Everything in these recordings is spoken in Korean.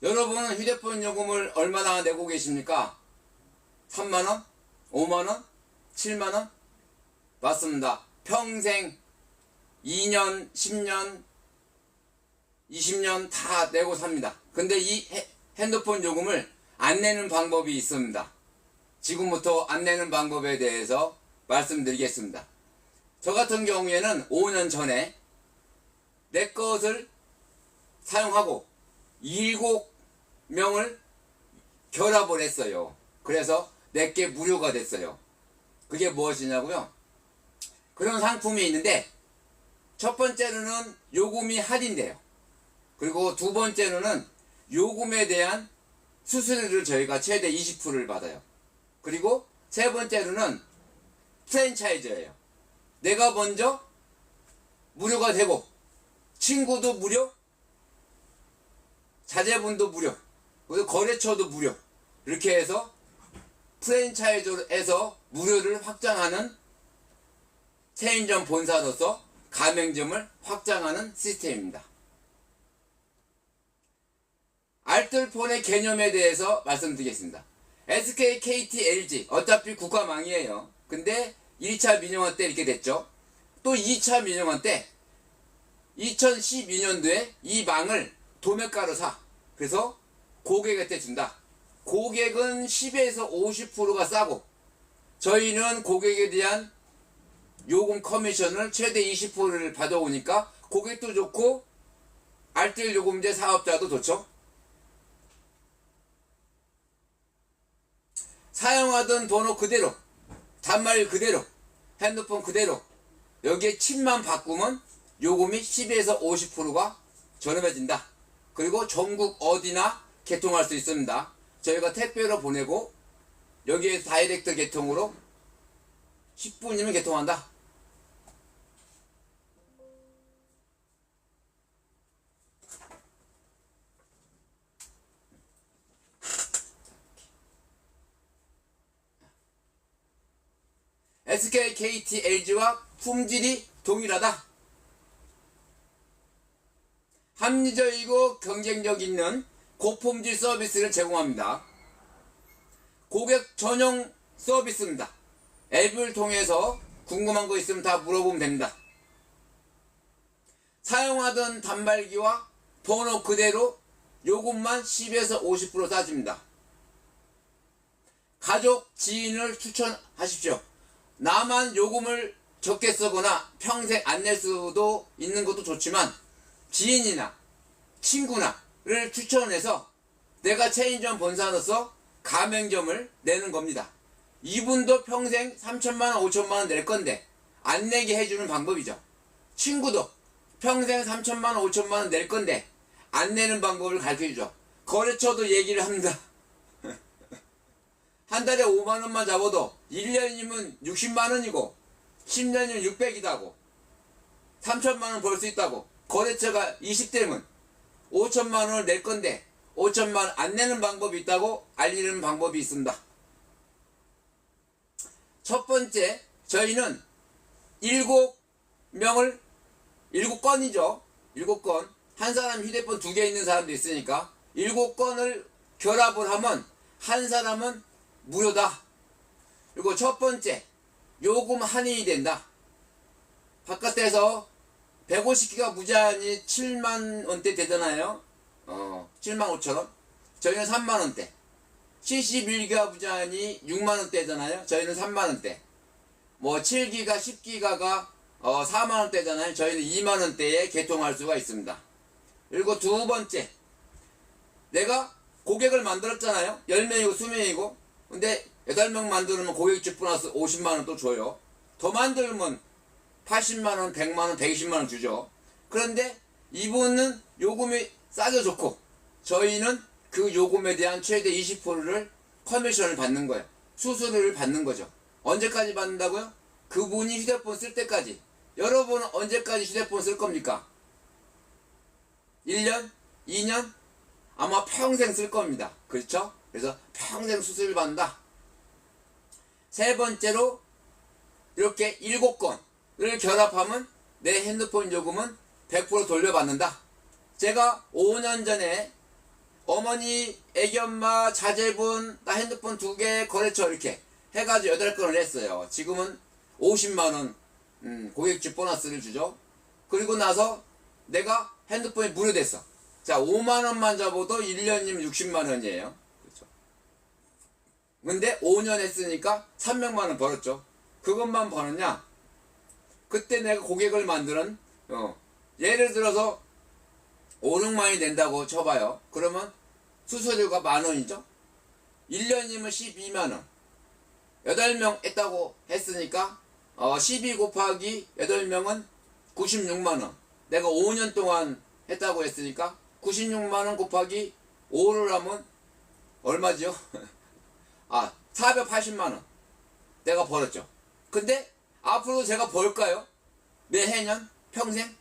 여러분은 휴대폰 요금을 얼마나 내고 계십니까? 3만원? 5만원? 7만원? 맞습니다. 평생 2년, 10년, 20년 다 내고 삽니다. 근데 이 핸드폰 요금을 안 내는 방법이 있습니다. 지금부터 안 내는 방법에 대해서 말씀드리겠습니다. 저 같은 경우에는 5년 전에 내 것을 사용하고 7명을 결합을 했어요. 그래서 내게 무료가 됐어요. 그게 무엇이냐고요? 그런 상품이 있는데 첫 번째로는 요금이 할인돼요. 그리고 두 번째로는 요금에 대한 수수료를 저희가 최대 20%를 받아요. 그리고 세 번째로는 프랜차이즈예요. 내가 먼저 무료가 되고 친구도 무료, 자제분도 무료, 그리고 거래처도 무료, 이렇게 해서 프랜차이즈에서 무료를 확장하는 체인점 본사로서 가맹점을 확장하는 시스템입니다. 알뜰폰의 개념에 대해서 말씀드리겠습니다. SK, KT, LG 어차피 국가망이에요. 근데 1차 민영화 때 이렇게 됐죠. 또 2차 민영화 때 2012년도에 이 망을 도매가로 사. 그래서 고객한테 준다. 고객은 10에서 50%가 싸고 저희는 고객에 대한 요금 커미션을 최대 20%를 받아오니까 고객도 좋고 알뜰요금제 사업자도 좋죠. 사용하던 번호 그대로, 단말 그대로, 핸드폰 그대로 여기에 칩만 바꾸면 요금이 10에서 50%가 저렴해진다. 그리고 전국 어디나 개통할 수 있습니다. 저희가 택배로 보내고 여기에 다이렉트 개통으로 10분이면 개통한다. SK, KT, LG와 품질이 동일하다. 합리적이고 경쟁력 있는 고품질 서비스를 제공합니다. 고객 전용 서비스입니다. 앱을 통해서 궁금한 거 있으면 다 물어보면 됩니다. 사용하던 단말기와 번호 그대로 요금만 10에서 50% 싸집니다. 가족, 지인을 추천하십시오. 나만 요금을 적게 쓰거나 평생 안 낼 수도 있는 것도 좋지만 지인이나 친구나를 추천해서 내가 체인점 본사로서 가맹점을 내는 겁니다. 이분도 평생 3천만원 5천만원 낼 건데 안 내게 해주는 방법이죠. 친구도 평생 3천만원 5천만원 낼 건데 안 내는 방법을 가르쳐주죠. 거래처도 얘기를 합니다. 한 달에 5만원만 잡아도 1년이면 60만원이고 10년이면 600이다고 3천만원 벌 수 있다고. 거래처가 20대면 5천만원을 낼 건데 5천만원 안 내는 방법이 있다고 알리는 방법이 있습니다. 첫 번째, 저희는 7명을 7건이죠. 7건. 한 사람 휴대폰 2개 있는 사람도 있으니까 7건을 결합을 하면 한 사람은 무료다. 그리고 첫 번째, 요금 할인이 된다. 바깥에서 150기가 무제한이 7만원대 되잖아요. 7만 5천원. 저희는 3만원대. 71기가 무제한이 6만원대잖아요. 저희는 3만원대. 뭐 7기가 10기가가 4만원대잖아요. 저희는 2만원대에 개통할 수가 있습니다. 그리고 두 번째, 내가 고객을 만들었잖아요. 10명이고 20명이고. 근데 8명 만들면 고객집 보너스 50만원 또 줘요. 더 만들면 80만원, 100만원, 120만원 주죠. 그런데 이분은 요금이 싸게 좋고 저희는 그 요금에 대한 최대 20%를 커미션을 받는 거예요. 수수료를 받는 거죠. 언제까지 받는다고요? 그분이 휴대폰 쓸 때까지. 여러분은 언제까지 휴대폰 쓸 겁니까? 1년? 2년? 아마 평생 쓸 겁니다. 그렇죠? 그래서 평생 수수료를 받는다. 세 번째로 이렇게 7건을 결합하면 내 핸드폰 요금은 100% 돌려받는다. 제가 5년 전에 어머니, 애기 엄마, 자제분, 나 핸드폰 2개, 거래처 이렇게 해가지고 8건을 했어요. 지금은 50만원 고객집 보너스를 주죠. 그리고 나서 내가 핸드폰이 무료됐어. 자, 5만원만 잡아도 1년이면 60만원이에요. 그렇죠. 근데 5년 했으니까 300만원 벌었죠. 그것만 버느냐? 그때 내가 고객을 만드는, 예를 들어서 5, 6만이 된다고 쳐봐요. 그러면 수수료가 10,000원이죠. 1년이면 12만원. 8명 했다고 했으니까 12 곱하기 8명은 96만원. 내가 5년 동안 했다고 했으니까 96만원 곱하기 5를 하면 얼마죠? 480만원 내가 벌었죠. 근데 앞으로 제가 벌까요? 매해년? 평생?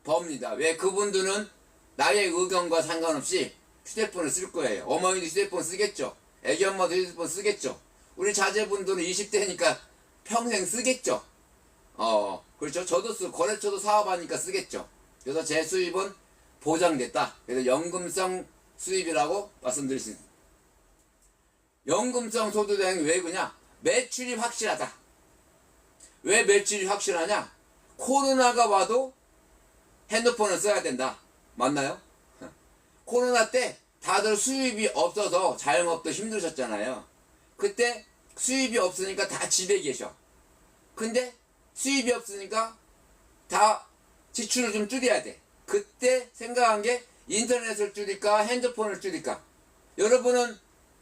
법니다. 왜? 그분들은 나의 의견과 상관없이 휴대폰을 쓸 거예요. 어머니도 휴대폰 쓰겠죠. 애기 엄마도 휴대폰 쓰겠죠. 우리 자제분들은 20대니까 평생 쓰겠죠. 그렇죠. 저도 쓰고 거래처도 사업하니까 쓰겠죠. 그래서 제 수입은 보장됐다. 그래서 연금성 수입이라고 말씀드릴 수 있습니다. 연금성 소득은 왜 그냐? 매출이 확실하다. 왜 매출이 확실하냐? 코로나가 와도 핸드폰을 써야 된다. 맞나요? 코로나 때 다들 수입이 없어서 자영업도 힘드셨잖아요. 그때 수입이 없으니까 다 집에 계셔. 근데 수입이 없으니까 다 지출을 좀 줄여야 돼. 그때 생각한 게 인터넷을 줄일까 핸드폰을 줄일까. 여러분은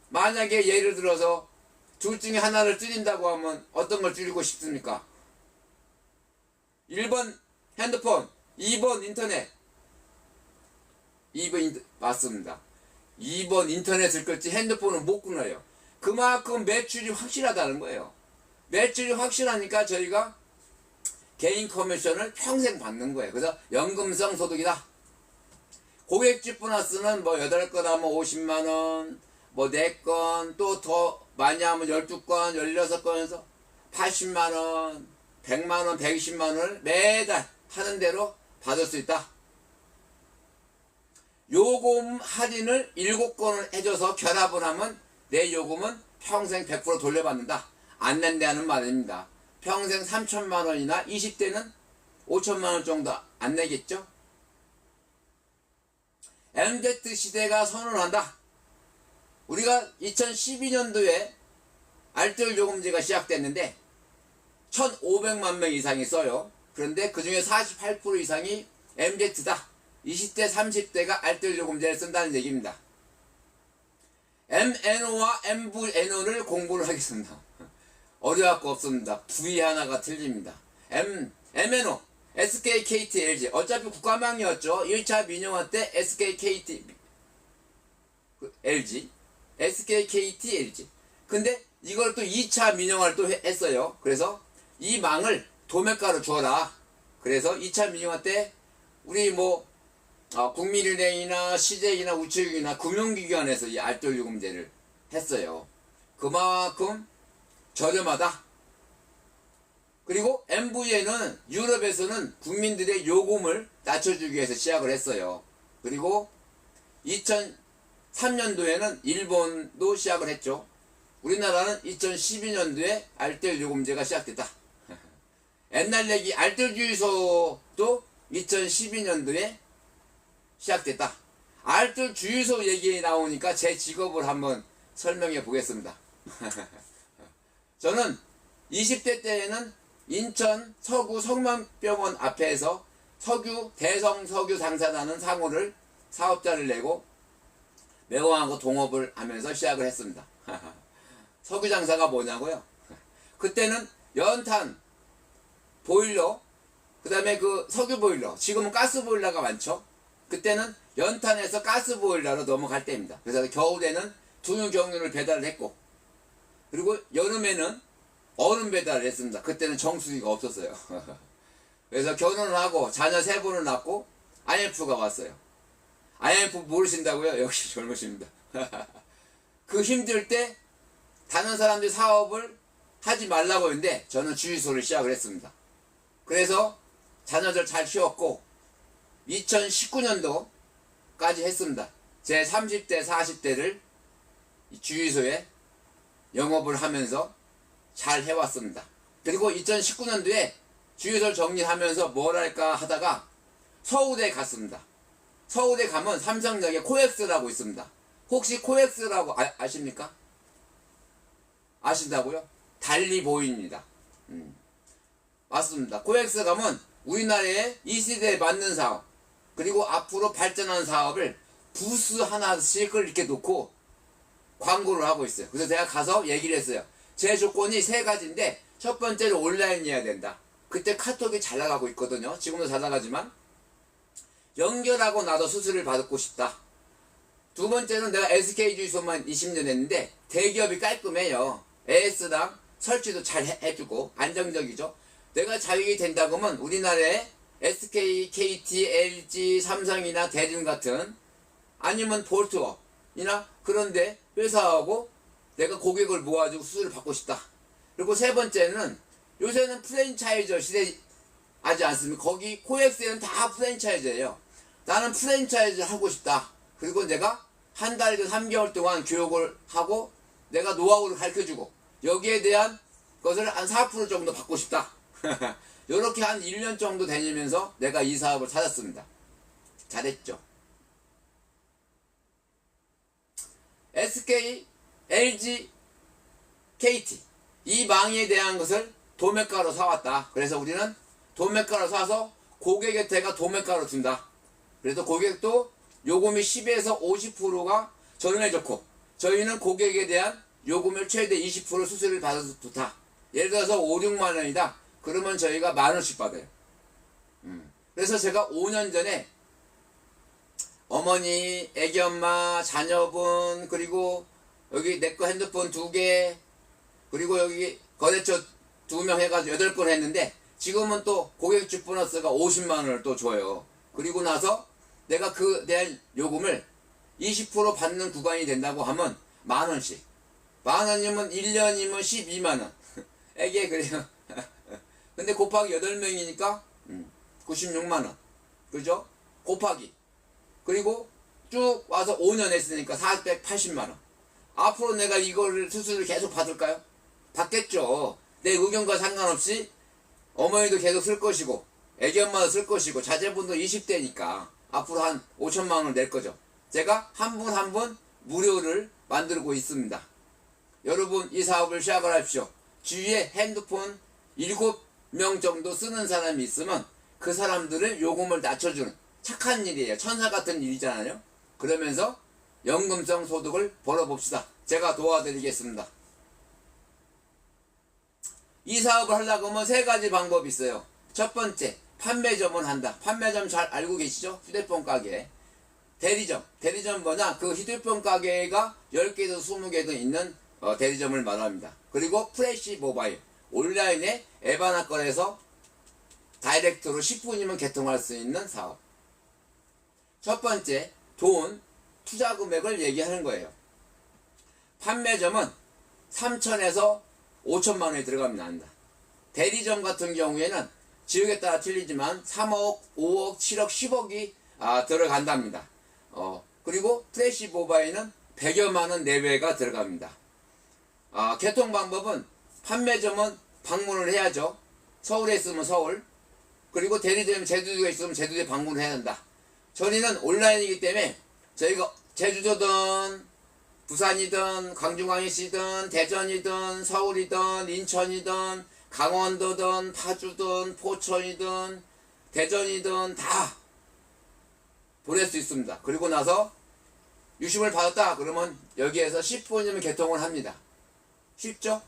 만약에 예를 들어서 둘 중에 하나를 줄인다고 하면 어떤 걸 줄이고 싶습니까? 1번 핸드폰, 2번 인터넷. 2번 맞습니다. 2번 인터넷을 끌지 핸드폰은 못 끊어요. 그만큼 매출이 확실하다는 거예요. 매출이 확실하니까 저희가 개인 커미션을 평생 받는 거예요. 그래서 연금성 소득이다. 고객집 보너스는 뭐 8건 하면 50만원, 뭐 4건, 또 더 많이 하면 12건, 16건에서 80만원, 100만원, 120만원을 매달 하는 대로 받을 수 있다. 요금 할인을 7건을 해줘서 결합을 하면 내 요금은 평생 100% 돌려받는다. 안 낸다는 말입니다. 평생 3천만원이나 20대는 5천만원 정도 안 내겠죠? MZ 시대가 선언한다. 우리가 2012년도에 알뜰 요금제가 시작됐는데 1,500만 명 이상이 써요. 그런데 그 중에 48% 이상이 MZ다. 20대, 30대가 알뜰 요금제를 쓴다는 얘기입니다. MNO와 MVNO를 공부를 하겠습니다. 어려울 거 없습니다. V 하나가 틀립니다. MNO, SK, KT, LG. 어차피 국가망이었죠. 1차 민영화 때 SK, KT, LG. SK, KT, LG. 근데 이걸 또 2차 민영화를 또 했어요. 그래서 이 망을 도매가로 주어라. 그래서 2차 민영화 때 우리 국민은행이나 CJ나 우체국이나 금융기관에서 이 알뜰 요금제를 했어요. 그만큼 저렴하다. 그리고 MVN은 유럽에서는 국민들의 요금을 낮춰주기 위해서 시작을 했어요. 그리고 2003년도에는 일본도 시작을 했죠. 우리나라는 2012년도에 알뜰 요금제가 시작됐다. 옛날 얘기 알뜰 주유소도 2012년도에 시작됐다. 알뜰 주유소 얘기 나오니까 제 직업을 한번 설명해 보겠습니다. 저는 20대 때에는 인천 서구 성만병원 앞에서 대성석유 장사라는 상호를 사업자를 내고 매호하고 동업을 하면서 시작을 했습니다. 석유 장사가 뭐냐고요? 그때는 연탄 보일러, 그 다음에 그 석유 보일러, 지금은 가스 보일러가 많죠. 그때는 연탄에서 가스 보일러로 넘어갈 때입니다. 그래서 겨울에는 두유 경유를 배달을 했고, 그리고 여름에는 얼음 배달을 했습니다. 그때는 정수기가 없었어요. 그래서 결혼을 하고 자녀 3분을 낳고 IMF가 왔어요. IMF 모르신다고요? 역시 젊으십니다. 그 힘들 때 다른 사람들이 사업을 하지 말라고 했는데 저는 주유소를 시작을 했습니다. 그래서 자녀들 잘 키웠고 2019년도까지 했습니다. 제 30대 40대를 주유소에 영업을 하면서 잘 해왔습니다. 그리고 2019년도에 주유소를 정리하면서 뭘 할까 하다가 서울에 갔습니다. 서울에 가면 삼성역에 코엑스라고 있습니다. 혹시 코엑스라고 아십니까? 아신다고요? 달리보이입니다. 맞습니다. 코엑스 가면 우리나라의 이 시대에 맞는 사업, 그리고 앞으로 발전하는 사업을 부스 하나씩을 이렇게 놓고 광고를 하고 있어요. 그래서 제가 가서 얘기를 했어요. 제 조건이 세 가지인데, 첫 번째는 온라인이어야 된다. 그때 카톡이 잘 나가고 있거든요. 지금도 잘 나가지만 연결하고 나도 수수료를 받고 싶다. 두 번째는 내가 SK 주유소만 20년 했는데 대기업이 깔끔해요. AS랑 설치도 잘 해주고 안정적이죠. 내가 자격이 된다고 하면 우리나라에 SK, KT, LG, 삼성이나 대림 같은, 아니면 볼트업이나 그런데 회사하고 내가 고객을 모아주고 수수료를 받고 싶다. 그리고 세 번째는 요새는 프랜차이저 시대하지 않습니까? 거기 코엑스에는 다 프랜차이즈예요. 나는 프랜차이즈 하고 싶다. 그리고 내가 한 달에서 3개월 동안 교육을 하고 내가 노하우를 가르쳐주고 여기에 대한 것을 한 4% 정도 받고 싶다. 이렇게 한 1년 정도 다니면서 내가 이 사업을 찾았습니다. 잘했죠. SK, LG, KT 이 망에 대한 것을 도매가로 사왔다. 그래서 우리는 도매가로 사서 고객한테가 도매가로 준다. 그래서 고객도 요금이 10에서 50%가 저렴해졌고, 저희는 고객에 대한 요금을 최대 20% 수수료를 받아서 좋다. 예를 들어서 5, 6만 원이다. 그러면 저희가 만 원씩 받아요. 그래서 제가 5년 전에 어머니, 애기 엄마, 자녀분, 그리고 여기 내 거 핸드폰 2개, 그리고 여기 거래처 2명 해가지고 8건 했는데, 지금은 또 고객주 보너스가 50만 원을 또 줘요. 그리고 나서 내가 그 대한 요금을 20% 받는 구간이 된다고 하면 만 원씩. 만 원이면 1년이면 12만 원. 애기 그래요. 근데 곱하기 8명이니까 96만 원. 그죠? 곱하기. 그리고 쭉 와서 5년 했으니까 480만 원. 앞으로 내가 이거를 수수료를 계속 받을까요? 받겠죠. 내 의견과 상관없이 어머니도 계속 쓸 것이고 애기 엄마도 쓸 것이고 자제분도 20대니까 앞으로 한 5천만 원을 낼 거죠. 제가 한 분 한 분 무료를 만들고 있습니다. 여러분 이 사업을 시작을 하십시오. 주위에 핸드폰 7명 정도 쓰는 사람이 있으면 그 사람들을 요금을 낮춰주는 착한 일이에요. 천사 같은 일이잖아요. 그러면서 연금성 소득을 벌어봅시다. 제가 도와드리겠습니다. 이 사업을 하려고 하면 3가지 방법이 있어요. 첫 번째, 판매점을 한다. 판매점 잘 알고 계시죠? 휴대폰 가게. 대리점. 대리점 뭐냐? 그 휴대폰 가게가 10개든 20개든 있는 대리점을 말합니다. 그리고 프레시 모바일. 온라인에 앱 하나 꺼내서 다이렉트로 10분이면 개통할 수 있는 사업. 첫 번째, 돈, 투자 금액을 얘기하는 거예요. 판매점은 3천에서 5천만 원이 들어갑니다. 대리점 같은 경우에는 지역에 따라 틀리지만 3억, 5억, 7억, 10억이 들어간답니다. 그리고 프레시 모바일은 100여만 원 내외가 들어갑니다. 개통 방법은 판매점은 방문을 해야죠. 서울에 있으면 서울, 그리고 대리점이 제주도에 있으면 제주도에 방문을 해야 한다. 저희는 온라인이기 때문에 저희가 제주도든 부산이든 광주광역시든 대전이든 서울이든 인천이든 강원도든 파주든 포천이든 대전이든 다 보낼 수 있습니다. 그리고 나서 유심을 받았다 그러면 여기에서 10분이면 개통을 합니다. 쉽죠?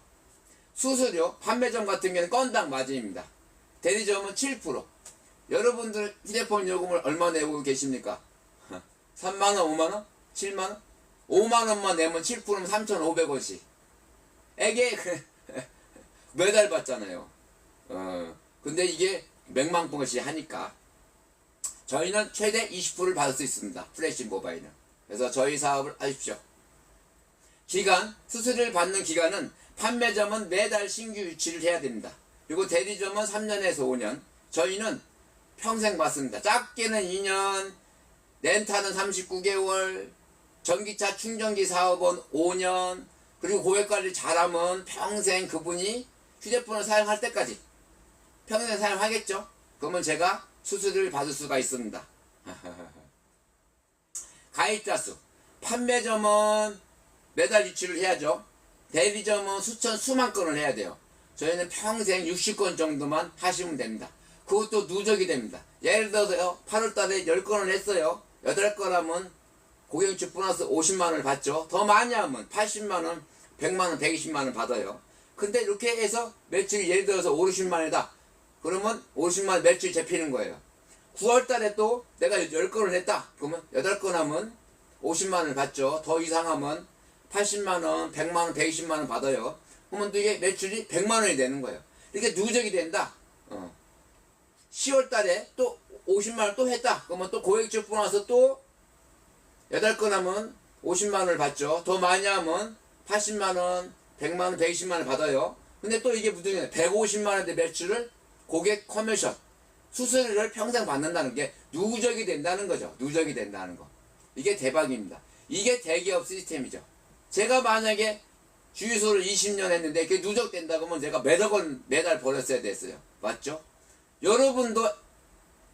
수수료 판매점 같은 경우는 건당 마진입니다. 대리점은 7%. 여러분들 휴대폰 요금을 얼마 내고 계십니까? 3만원, 5만원? 7만원? 5만원만 내면 7%면 3,500원씩. 에게 매달 받잖아요. 근데 이게 몇만 번씩 하니까 저희는 최대 20%를 받을 수 있습니다. 프레시 모바일은. 그래서 저희 사업을 하십시오. 기간, 수수료를 받는 기간은 판매점은 매달 신규 유치를 해야 됩니다. 그리고 대리점은 3년에서 5년. 저희는 평생 받습니다. 작게는 2년, 렌탈은 39개월, 전기차 충전기 사업은 5년, 그리고 고객관리 잘하면 평생 그분이 휴대폰을 사용할 때까지 평생 사용하겠죠. 그러면 제가 수수료를 받을 수가 있습니다. 가입자 수, 판매점은 매달 유치를 해야죠. 대리점은 수만 건을 해야 돼요. 저희는 평생 60건 정도만 하시면 됩니다. 그것도 누적이 됩니다. 예를 들어서요, 8월달에 10건을 했어요. 8건 하면 고객유치 보너스 50만원을 받죠. 더 많이 하면 80만원, 100만원, 120만원 받아요. 근데 이렇게 해서 매출이 예를 들어서 5, 60만원이다. 그러면 50만원 매출이 잡히는 거예요. 9월달에 또 내가 10건을 했다. 그러면 8건 하면 50만원을 받죠. 더 이상하면 80만원, 100만원, 120만원 받아요. 그러면 또 이게 매출이 100만원이 되는 거예요. 이렇게 누적이 된다. 10월달에 또 50만원 또 했다. 그러면 또 고액주 보너스 또 8건 하면 50만원을 받죠. 더 많이 하면 80만원, 100만원, 120만원 받아요. 근데 또 이게 무슨 150만원의 매출을 고객 커미션, 수수료를 평생 받는다는 게 누적이 된다는 거죠. 누적이 된다는 거. 이게 대박입니다. 이게 대기업 시스템이죠. 제가 만약에 주유소를 20년 했는데 그게 누적된다고 하면 제가 몇억 원 매달 벌었어야 됐어요. 맞죠? 여러분도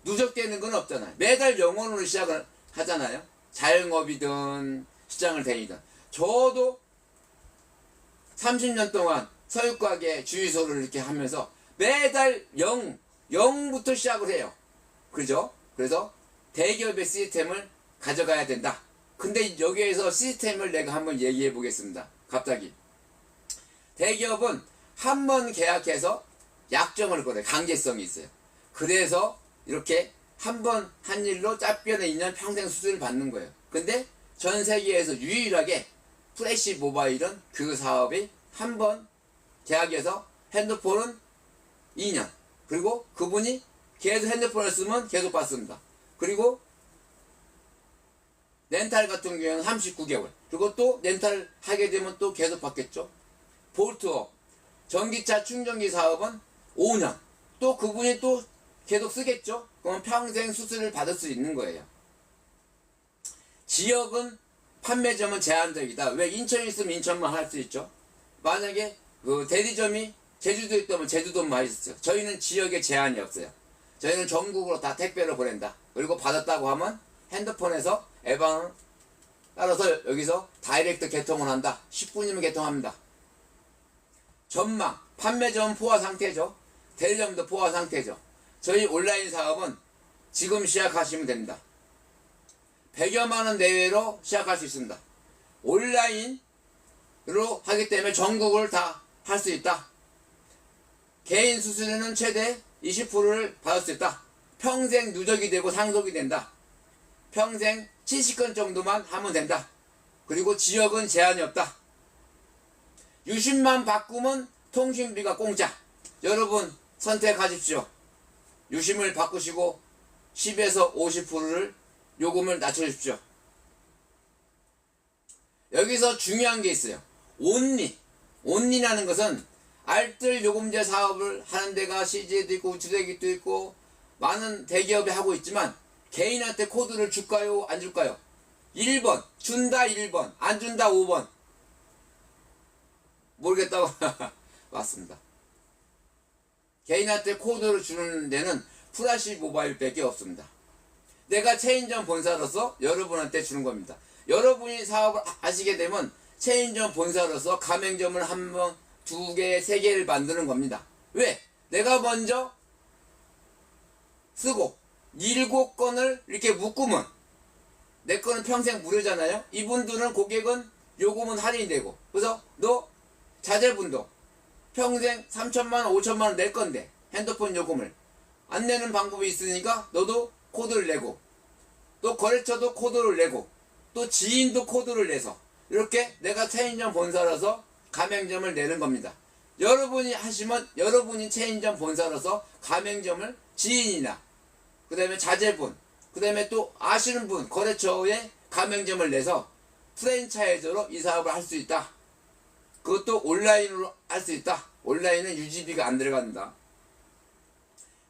누적되는 건 없잖아요. 매달 영원으로 시작을 하잖아요. 자영업이든 시장을 다니든. 저도 30년 동안 서육가게 주유소를 이렇게 하면서 매달 0부터 시작을 해요. 그죠? 그래서 대기업의 시스템을 가져가야 된다. 근데 여기에서 시스템을 내가 한번 얘기해 보겠습니다. 갑자기. 대기업은 한 번 계약해서 약정을 걸어요. 강제성이 있어요. 그래서 이렇게 한 번 한 일로 짧게는 2년 평생 수수료를 받는 거예요. 근데 전 세계에서 유일하게 프레시 모바일은 그 사업이 한 번 계약해서 핸드폰은 2년. 그리고 그분이 계속 핸드폰을 쓰면 계속 받습니다. 그리고 렌탈 같은 경우에는 39개월. 그리고 또 렌탈 하게 되면 또 계속 받겠죠. 볼트업, 전기차 충전기 사업은 5년. 또 그분이 또 계속 쓰겠죠. 그럼 평생 수수료를 받을 수 있는 거예요. 지역은 판매점은 제한적이다. 왜? 인천에 있으면 인천만 할 수 있죠. 만약에 그 대리점이 제주도에 있다면 제주도만 할 수 있어요. 저희는 지역에 제한이 없어요. 저희는 전국으로 다 택배로 보낸다. 그리고 받았다고 하면 핸드폰에서 앱방을 따라서 여기서 다이렉트 개통을 한다. 10분이면 개통합니다. 전망, 판매점 포화 상태죠. 대리점도 포화 상태죠. 저희 온라인 사업은 지금 시작하시면 됩니다. 100여만원 내외로 시작할 수 있습니다. 온라인으로 하기 때문에 전국을 다 할 수 있다. 개인 수수료는 최대 20%를 받을 수 있다. 평생 누적이 되고 상속이 된다. 평생 70건 정도만 하면 된다. 그리고 지역은 제한이 없다. 유심만 바꾸면 통신비가 공짜. 여러분 선택하십시오. 유심을 바꾸시고 10에서 50%를 요금을 낮춰주십시오. 여기서 중요한 게 있어요. 온리라는 것은 알뜰 요금제 사업을 하는 데가 CJ도 있고 주택도 있고 많은 대기업이 하고 있지만 개인한테 코드를 줄까요? 안 줄까요? 1번 준다 1번 안 준다 5번 모르겠다고 맞습니다. 개인한테 코드를 주는 데는 프라시 모바일밖에 없습니다. 내가 체인점 본사로서 여러분한테 주는 겁니다. 여러분이 사업을 하시게 되면 체인점 본사로서 가맹점을 한 번, 2개, 3개를 만드는 겁니다. 왜? 내가 먼저 쓰고 7건을 이렇게 묶으면 내 거는 평생 무료잖아요. 이분들은 고객은 요금은 할인되고 그래서 너 자제분도 평생 3천만원 5천만원 낼 건데 핸드폰 요금을 안 내는 방법이 있으니까 너도 코드를 내고 또 거래처도 코드를 내고 또 지인도 코드를 내서 이렇게 내가 체인점 본사라서 가맹점을 내는 겁니다. 여러분이 하시면 여러분이 체인점 본사로서 가맹점을 지인이나 그 다음에 자제분 그 다음에 또 아시는 분 거래처에 가맹점을 내서 프랜차이즈로 이 사업을 할 수 있다. 그것도 온라인으로 할 수 있다. 온라인은 유지비가 안 들어간다.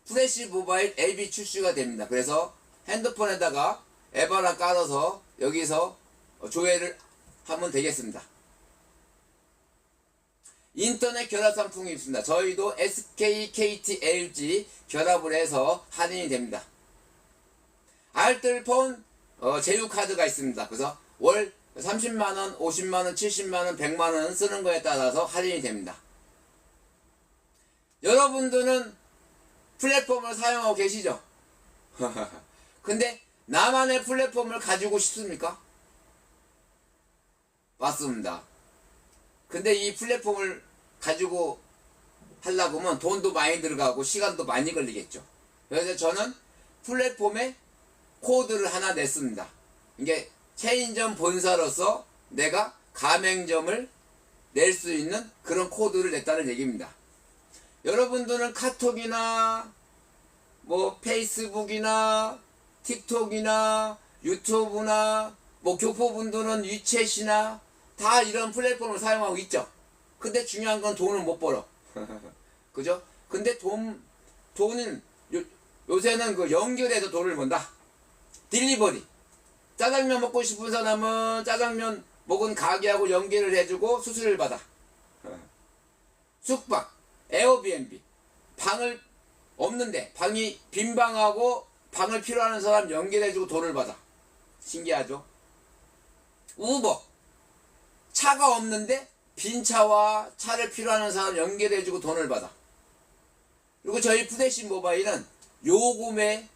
프레시 모바일 앱이 출시가 됩니다. 그래서 핸드폰에다가 앱 하나 깔아서 여기서 조회를 하면 되겠습니다. 인터넷 결합 상품이 있습니다. 저희도 SK, KT, LG 결합을 해서 할인이 됩니다. 알뜰폰 제휴카드가 있습니다. 그래서 월 30만원, 50만원, 70만원, 100만원 쓰는 거에 따라서 할인이 됩니다. 여러분들은 플랫폼을 사용하고 계시죠? 근데 나만의 플랫폼을 가지고 싶습니까? 맞습니다. 근데 이 플랫폼을 가지고 하려고 하면 돈도 많이 들어가고 시간도 많이 걸리겠죠. 그래서 저는 플랫폼에 코드를 하나 냈습니다. 이게 체인점 본사로서 내가 가맹점을 낼 수 있는 그런 코드를 냈다는 얘기입니다. 여러분들은 카톡이나 뭐 페이스북이나 틱톡이나 유튜브나 뭐 교포분들은 위챗이나 다 이런 플랫폼을 사용하고 있죠. 근데 중요한 건 돈을 못 벌어. 그죠? 근데 돈은 요새는 그 연결해서 돈을 번다. 딜리버리. 짜장면 먹고 싶은 사람은 짜장면 먹은 가게하고 연결을 해주고 수수료를 받아. 숙박, 에어비앤비. 방을 없는데 방이 빈 방하고 방을 필요하는 사람 연결해주고 돈을 받아. 신기하죠? 우버. 차가 없는데 빈 차와 차를 필요하는 사람 연결해주고 돈을 받아. 그리고 저희 푸대신 모바일은 요금에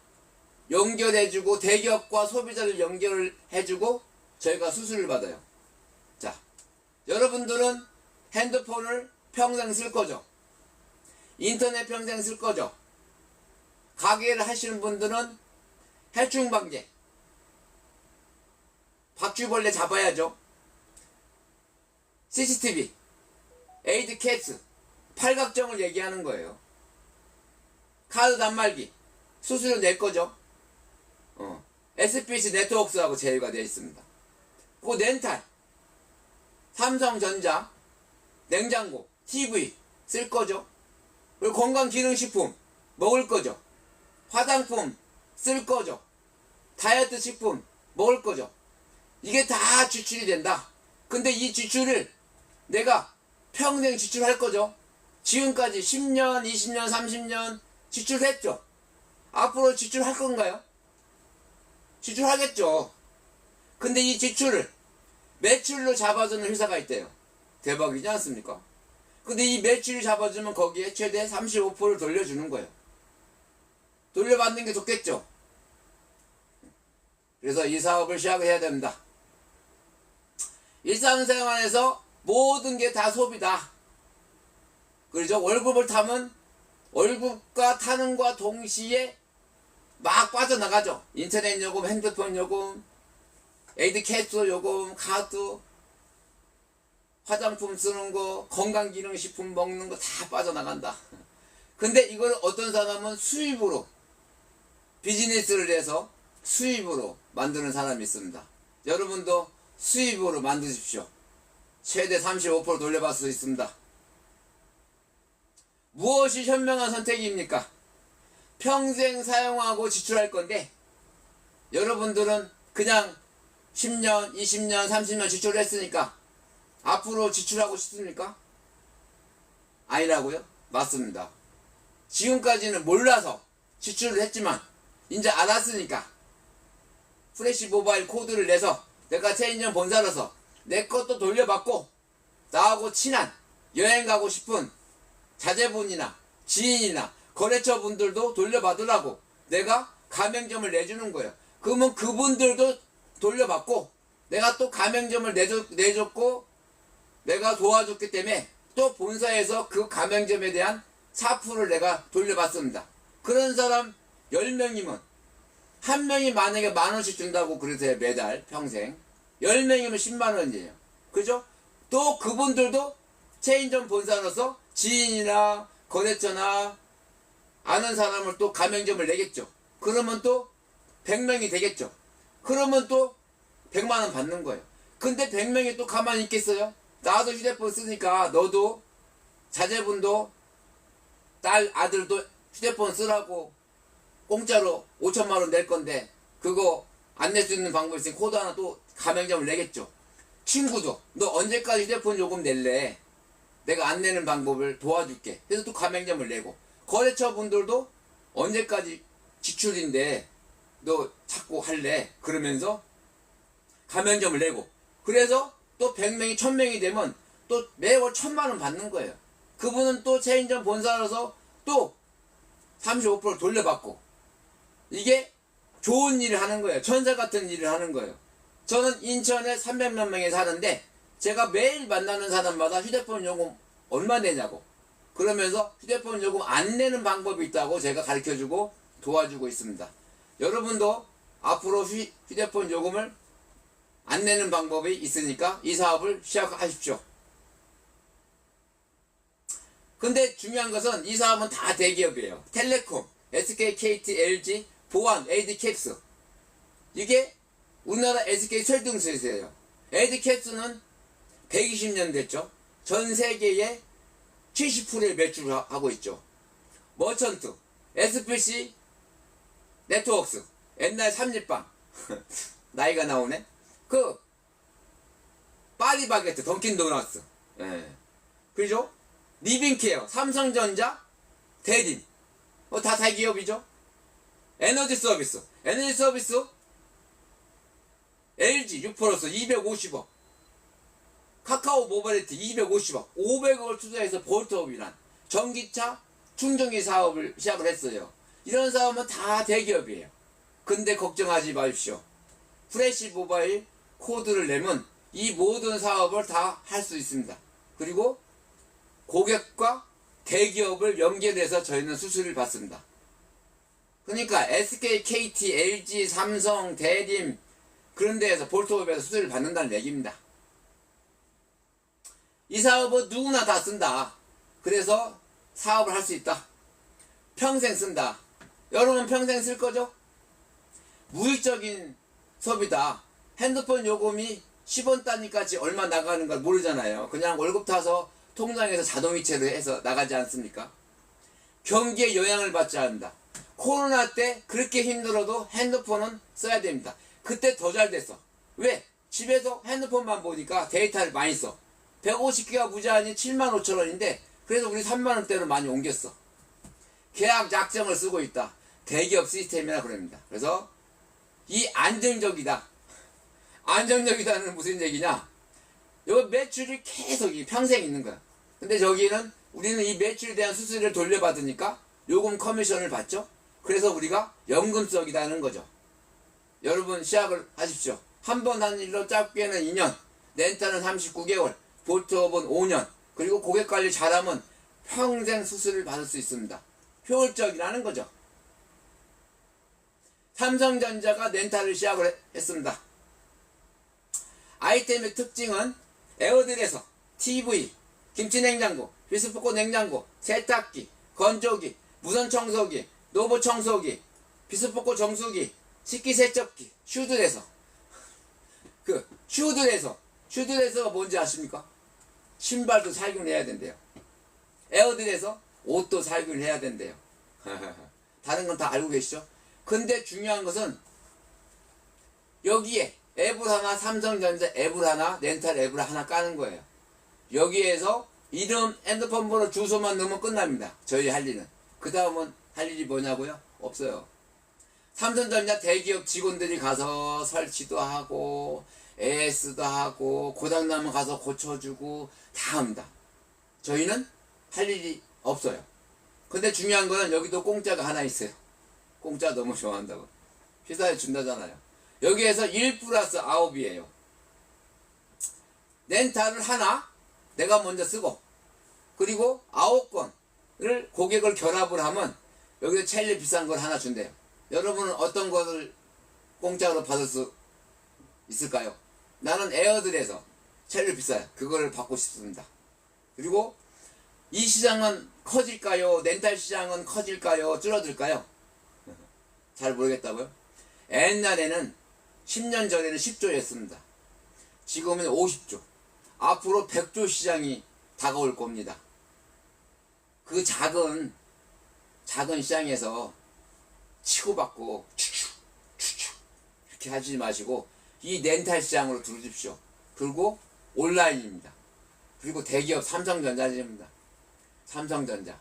연결해주고 대기업과 소비자를 연결해주고 저희가 수수료를 받아요. 자, 여러분들은 핸드폰을 평생 쓸 거죠? 인터넷 평생 쓸 거죠? 가게를 하시는 분들은 해충 방제, 바퀴벌레 잡아야죠. CCTV, 에이드 캡스, 팔각정을 얘기하는 거예요. 카드 단말기, 수수료 낼 거죠. SPC 네트워크스하고 제휴가 되어 있습니다. 그 렌탈, 삼성전자, 냉장고, TV 쓸 거죠. 그리고 건강기능식품 먹을 거죠. 화장품 쓸 거죠. 다이어트 식품 먹을 거죠. 이게 다 지출이 된다. 근데 이 지출을 내가 평생 지출할 거죠. 지금까지 10년, 20년, 30년 지출했죠. 앞으로 지출할 건가요? 지출하겠죠. 근데 이 지출을 매출로 잡아주는 회사가 있대요. 대박이지 않습니까? 근데 이 매출을 잡아주면 거기에 최대 35%를 돌려주는 거예요. 돌려받는 게 좋겠죠. 그래서 이 사업을 시작을 해야 됩니다. 일상생활에서 모든 게 다 소비다. 그렇죠? 월급을 타면 월급과 타는 과 동시에 막 빠져나가죠. 인터넷 요금, 핸드폰 요금, 에이드 캡슐 요금, 카드, 화장품 쓰는 거, 건강기능식품 먹는 거 다 빠져나간다. 근데 이걸 어떤 사람은 수입으로 비즈니스를 해서 수입으로 만드는 사람이 있습니다. 여러분도 수입으로 만드십시오. 최대 35% 돌려받을 수 있습니다. 무엇이 현명한 선택입니까? 평생 사용하고 지출할 건데 여러분들은 그냥 10년, 20년, 30년 지출을 했으니까 앞으로 지출하고 싶습니까? 아니라고요? 맞습니다. 지금까지는 몰라서 지출을 했지만 이제 알았으니까 프레시 모바일 코드를 내서 내가 체인점 본사로서 내 것도 돌려받고 나하고 친한 여행 가고 싶은 자제분이나 지인이나 거래처 분들도 돌려받으라고 내가 가맹점을 내주는 거예요. 그러면 그분들도 돌려받고 내가 또 가맹점을 내줬고 내가 도와줬기 때문에 또 본사에서 그 가맹점에 대한 4%를 내가 돌려받습니다. 그런 사람 10명이면 한 명이 만약에 10,000원씩 준다고 그러세요. 매달 평생 10명이면 10만원이에요. 그죠? 또 그분들도 체인점 본사로서 지인이나 거래처나 아는 사람을 또 가맹점을 내겠죠. 그러면 또 100명이 되겠죠. 그러면 또 100만원 받는 거예요. 근데 100명이 또 가만히 있겠어요? 나도 휴대폰 쓰니까 너도 자제분도 딸 아들도 휴대폰 쓰라고 공짜로 5천만 원 낼 건데 그거 안 낼 수 있는 방법이 있으니 코드 하나 또 가맹점을 내겠죠. 친구도 너 언제까지 휴대폰 요금 낼래? 내가 안 내는 방법을 도와줄게. 그래서 또 가맹점을 내고, 거래처 분들도 언제까지 지출인데 너 자꾸 할래? 그러면서 가맹점을 내고, 그래서 또 100명이 1000명이 되면 또 매월 1000만 원 받는 거예요. 그분은 또 체인점 본사로서 또 35% 돌려받고, 이게 좋은 일을 하는 거예요. 천사 같은 일을 하는 거예요. 저는 인천에 300몇 명이 사는데 제가 매일 만나는 사람마다 휴대폰 요금 얼마 내냐고, 그러면서 휴대폰 요금 안 내는 방법이 있다고 제가 가르쳐주고 도와주고 있습니다. 여러분도 앞으로 휴대폰 요금을 안 내는 방법이 있으니까 이 사업을 시작하십시오. 근데 중요한 것은 이 사업은 다 대기업이에요. 텔레콤, SK, KT, LG, 보안, AD캡스, 이게 우리나라 SK 설등수에서예요. AD캡스는 120년 됐죠. 전 세계의 70%의 매출을 하고 있죠. 머천트, SPC, 네트워크스, 옛날 삼립방 나이가 나오네. 그 파리바게트, 던킨도너츠, 예. 그죠? 리빙케어, 삼성전자, 대림, 다 대기업이죠. 에너지 서비스, LG, 유포러스 250억, 카카오 모바일티 250억, 500억을 투자해서 볼트업이란 전기차 충전기 사업을 시작을 했어요. 이런 사업은 다 대기업이에요. 근데 걱정하지 마십시오. 프레시 모바일 코드를 내면 이 모든 사업을 다 할 수 있습니다. 그리고 고객과 대기업을 연결해서 저희는 수수료를 받습니다. 그러니까 SK, KT, LG, 삼성, 대림 그런 데에서 볼트업에서 수수료를 받는다는 얘기입니다. 이 사업은 누구나 다 쓴다. 그래서 사업을 할 수 있다. 평생 쓴다. 여러분 평생 쓸 거죠? 무익적인 소비다. 핸드폰 요금이 10원 단위까지 얼마 나가는 걸 모르잖아요. 그냥 월급 타서 통장에서 자동이체로 해서 나가지 않습니까? 경기에 영향을 받지 않는다. 코로나 때 그렇게 힘들어도 핸드폰은 써야 됩니다. 그때 더 잘 됐어. 왜? 집에서 핸드폰만 보니까 데이터를 많이 써. 150기가 무제한이 75,000원인데 그래서 우리 3만원대로 많이 옮겼어. 계약 약정을 쓰고 있다. 대기업 시스템이라 그럽니다. 그래서 이 안정적이다. 안정적이다는 무슨 얘기냐? 요 매출이 계속 평생 있는 거야. 근데 저기는 우리는 이 매출에 대한 수수료를 돌려받으니까 요금 커미션을 받죠. 그래서 우리가 연금성이라는 거죠. 여러분 시작을 하십시오. 한 번 한 일로 짧게는 2년, 렌탈은 39개월, 볼트업은 5년, 그리고 고객관리 잘하면 평생 수수료를 받을 수 있습니다. 효율적이라는 거죠. 삼성전자가 렌탈을 시작을 했습니다. 아이템의 특징은 에어드레서, TV, 김치냉장고, 비스포크 냉장고, 세탁기, 건조기, 무선청소기, 노브청소기, 비스포크 정수기, 식기세척기, 슈드레서. 슈드레서가 뭔지 아십니까? 신발도 살균을 해야 된대요. 에어드레서, 옷도 살균을 해야 된대요. 다른 건 다 알고 계시죠? 근데 중요한 것은 여기에 앱을 하나, 삼성전자 앱을 하나, 렌탈 앱을 하나 까는 거예요. 여기에서 이름, 핸드폰 번호, 주소만 넣으면 끝납니다. 저희 할 일은. 그 다음은 할 일이 뭐냐고요? 없어요. 삼성전자 대기업 직원들이 가서 설치도 하고 AS도 하고 고장나면 가서 고쳐주고 다 합니다. 저희는 할 일이 없어요. 근데 중요한 거는 여기도 공짜가 하나 있어요. 공짜 너무 좋아한다고. 회사에 준다잖아요. 여기에서 1 플러스 9이에요. 렌탈을 하나 내가 먼저 쓰고, 그리고 9건을 고객을 결합을 하면 여기서 제일 비싼 걸 하나 준대요. 여러분은 어떤 것을 공짜로 받을 수 있을까요? 나는 에어드레서 제일 비싸요. 그거를 받고 싶습니다. 그리고 이 시장은 커질까요? 렌탈 시장은 커질까요? 줄어들까요? 잘 모르겠다고요? 옛날에는 10년 전에는 10조였습니다. 지금은 50조. 앞으로 100조 시장이 다가올 겁니다. 그 작은 작은 시장에서 치고받고 추축 이렇게 하지 마시고 이 렌탈 시장으로 들어주십시오. 그리고 온라인입니다. 그리고 대기업 삼성전자입니다. 삼성전자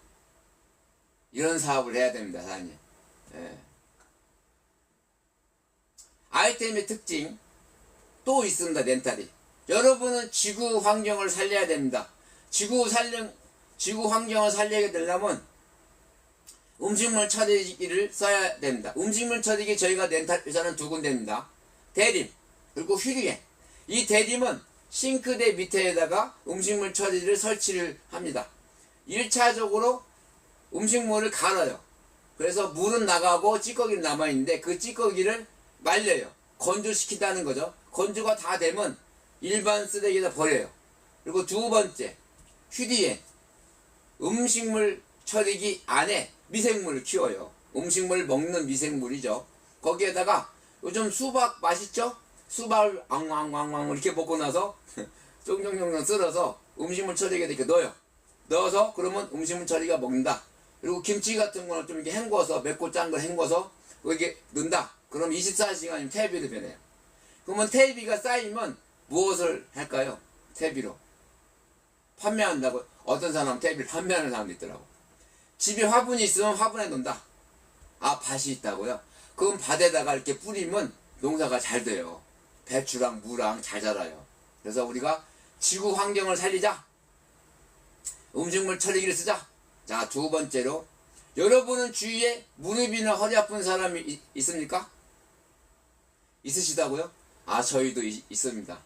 이런 사업을 해야 됩니다, 사장님. 예. 아이템의 특징 또 있습니다. 렌탈이. 여러분은 지구 환경을 살려야 됩니다. 지구 환경을 살리게 되려면 음식물 처리기를 써야 됩니다. 음식물 처리기 저희가 렌탈 회사는 두 군데입니다. 대림 그리고 휘리엔. 이 대림은 싱크대 밑에다가 음식물 처리를 설치를 합니다. 1차적으로 음식물을 갈아요. 그래서 물은 나가고 찌꺼기는 남아있는데 그 찌꺼기를 말려요. 건조시킨다는 거죠. 건조가 다 되면 일반 쓰레기에다 버려요. 그리고 두 번째 휘리엔. 음식물 처리기 안에 미생물을 키워요. 음식물 먹는 미생물이죠. 거기에다가 요즘 수박 맛있죠? 수박을 앙왕왕왕 이렇게 먹고 나서 쫑쫑쫑쫑 썰어서 음식물 처리기에 이렇게 넣어요. 넣어서 그러면 음식물 처리기가 먹는다. 그리고 김치 같은 거는 좀 이렇게 헹궈서 맵고 짠 걸 헹궈서 이렇게 넣는다. 그럼 24시간이면 퇴비로 변해요. 그러면 퇴비가 쌓이면 무엇을 할까요? 퇴비로 판매한다고. 어떤 사람은 퇴비를 판매하는 사람도 있더라고. 집에 화분이 있으면 화분에 넣는다. 아, 밭이 있다고요? 그럼 밭에다가 이렇게 뿌리면 농사가 잘 돼요. 배추랑 무랑 잘 자라요. 그래서 우리가 지구 환경을 살리자. 음식물 처리기를 쓰자. 자, 두 번째로 여러분은 주위에 무릎이나 허리 아픈 사람이 있습니까? 있으시다고요? 아, 저희도 있습니다.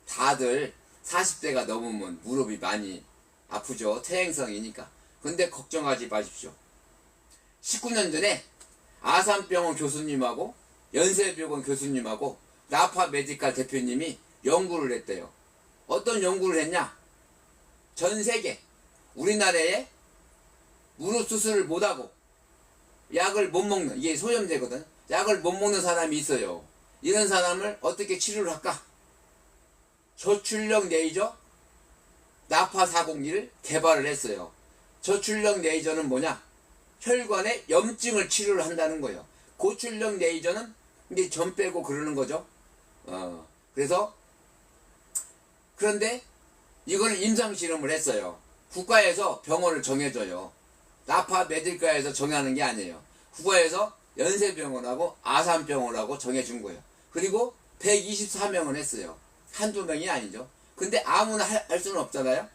다들 40대가 넘으면 무릎이 많이 아프죠. 퇴행성이니까. 근데 걱정하지 마십시오. 19년 전에 아산병원 교수님하고 연세병원 교수님하고 나파 메디칼 대표님이 연구를 했대요. 어떤 연구를 했냐? 전 세계 우리나라에 무릎 수술을 못하고 약을 못 먹는, 이게 소염제거든. 약을 못 먹는 사람이 있어요. 이런 사람을 어떻게 치료를 할까? 저출력 레이저 나파 402를 개발을 했어요. 저출력 레이저는 뭐냐? 혈관의 염증을 치료를 한다는 거예요. 고출력 레이저는 이제 점 빼고 그러는 거죠. 그래서 그런데 이걸 임상 실험을 했어요. 국가에서 병원을 정해줘요. 나파 메디칼에서 정하는 게 아니에요. 국가에서 연세병원하고 아산병원하고 정해준 거예요. 그리고 124명을 했어요. 한두 명이 아니죠. 근데 아무나 할 수는 없잖아요.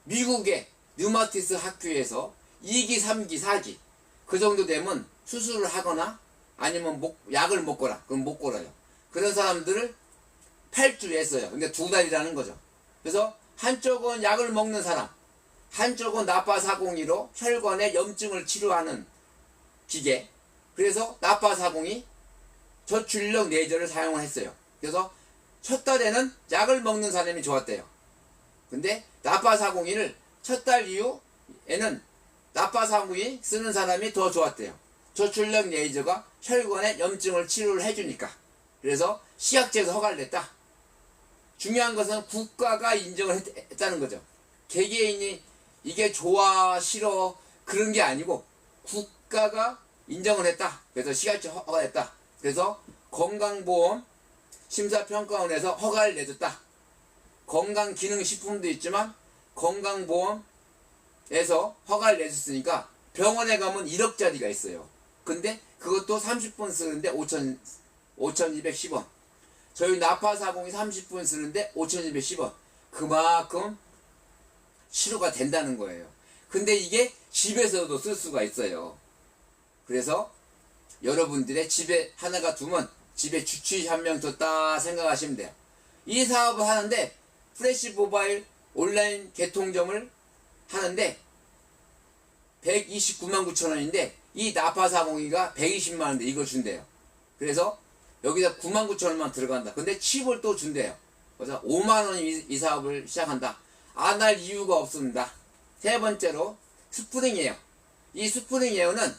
미국의 류마티스 학회에서 2기, 3기, 4기 그 정도 되면 수술을 하거나 아니면 약을 먹거나 그럼 못 걸어요. 그런 사람들을 8주 했어요. 근데 2달이라는 거죠. 그래서 한쪽은 약을 먹는 사람, 한쪽은 나파 402로 혈관의 염증을 치료하는 기계. 그래서 나파 402 저출력 레이저를 사용을 했어요. 그래서 첫 달에는 약을 먹는 사람이 좋았대요. 근데 나파 402를 첫 달 이후에는 나파 402 쓰는 사람이 더 좋았대요. 저출력 레이저가 혈관의 염증을 치료를 해주니까. 그래서 식약처에서 허가를 냈다. 중요한 것은 국가가 인정을 했다는 거죠. 개개인이 이게 좋아 싫어 그런 게 아니고 국가가 인정을 했다. 그래서 식약처 허가했다. 그래서 건강보험 심사평가원에서 허가를 내줬다. 건강기능식품도 있지만 건강보험에서 허가를 내줬으니까 병원에 가면 1억짜리가 있어요. 근데 그것도 30분 쓰는데 5,210원. 저희 나파 402 30분 쓰는데 5,210원. 그만큼 치료가 된다는 거예요. 근데 이게 집에서도 쓸 수가 있어요. 그래서 여러분들의 집에 하나가 두면 집에 주치의 한 명 뒀다 생각하시면 돼요. 이 사업을 하는데 프레시 모바일 온라인 개통점을 하는데 129만 9천 원인데 이 나파 402가 120만 원인데 이걸 준대요. 그래서 여기다 9만 9천 원만 들어간다. 근데 칩을 또 준대요. 그래서 5만 원이 이 사업을 시작한다. 안 할 이유가 없습니다. 세 번째로 스프링 에어. 이 스프링 에어는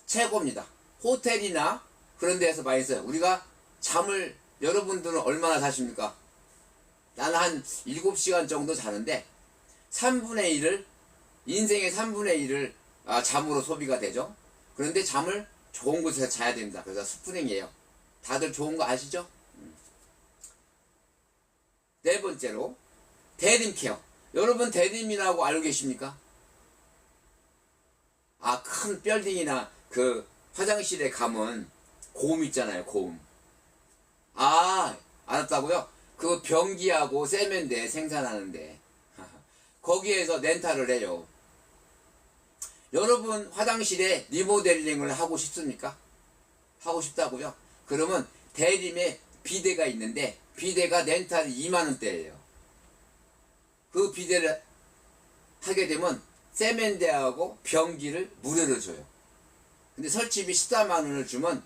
최고입니다. 호텔이나 그런 데에서 많이 써요. 우리가 잠을 여러분들은 얼마나 자십니까? 나는 한 7시간 정도 자는데 3분의 1을 인생의 3분의 1을 잠으로 소비가 되죠. 그런데 잠을 좋은 곳에서 자야 됩니다. 그래서 스프링이에요. 다들 좋은 거 아시죠? 네 번째로 데님 케어. 여러분 데님이라고 알고 계십니까? 큰 빌딩이나 그 화장실에 가면 고음 있잖아요. 고음. 알았다고요? 그 변기하고 세면대 생산하는데 거기에서 렌탈을 해요. 여러분 화장실에 리모델링을 하고 싶습니까? 하고 싶다고요? 그러면 대림에 비데가 있는데 비데가 렌탈이 2만원대예요. 그 비데를 하게 되면 세면대하고 변기를 무료로 줘요. 근데 설치비 14만원을 주면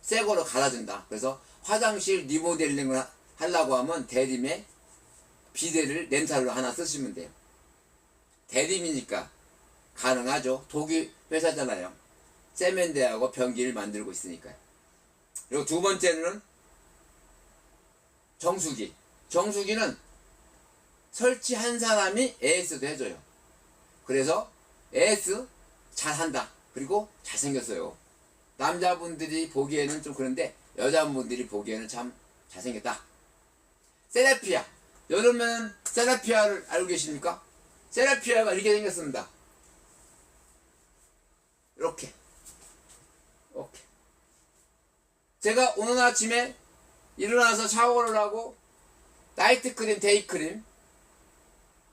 새 거로 갈아준다. 그래서 화장실 리모델링을 하려고 하면 대림에 비데를 렌탈로 하나 쓰시면 돼요. 대림이니까 가능하죠. 독일 회사잖아요. 세면대하고 변기를 만들고 있으니까요. 그리고 두 번째는 정수기. 정수기는 설치한 사람이 AS도 해줘요. 그래서 AS 잘한다. 그리고 잘생겼어요. 남자분들이 보기에는 좀 그런데 여자분들이 보기에는 참 잘생겼다. 세라피아. 여러분 세라피아를 알고 계십니까? 세라피아가 이렇게 생겼습니다. 이렇게. 제가 오늘 아침에 일어나서 샤워를 하고 나이트 크림, 데이 크림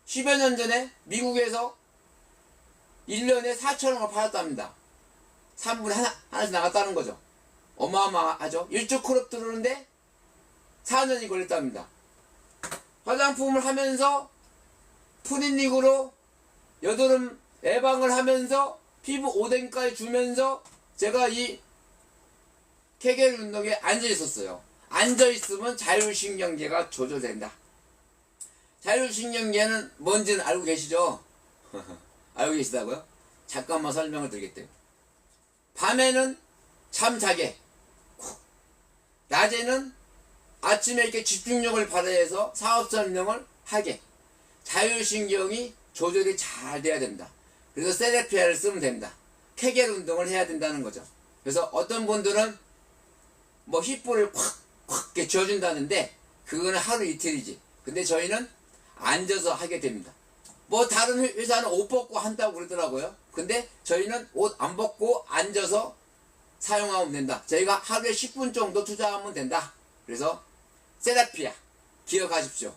10여 년 전에 미국에서 1년에 4,000원을 팔았답니다. 3분에 하나씩 나갔다는 거죠. 어마어마하죠. 1조 크롭 들어오는데 4년이 걸렸답니다. 화장품을 하면서 푸니닉으로 여드름 예방을 하면서 피부 오뎅까지 주면서 제가 이 케겔 운동에 앉아 있었어요. 앉아 있으면 자율신경계가 조절된다. 자율신경계는 뭔지는 알고 계시죠? 알고 계시다고요? 잠깐만 설명을 드리겠대요. 밤에는 잠자게, 낮에는 아침에 이렇게 집중력을 발휘해서 사업 설명을 하게. 자율신경이 조절이 잘 돼야 됩니다. 그래서 세라피아를 쓰면 됩니다. 케겔 운동을 해야 된다는 거죠. 그래서 어떤 분들은 뭐 힙볼을 콱콱 이렇게 쥐어준다는데 그거는 하루 이틀이지. 근데 저희는 앉아서 하게 됩니다. 뭐 다른 회사는 옷 벗고 한다고 그러더라고요. 근데 저희는 옷 안 벗고 앉아서 사용하면 된다. 저희가 하루에 10분 정도 투자하면 된다. 그래서 세라피아 기억하십시오.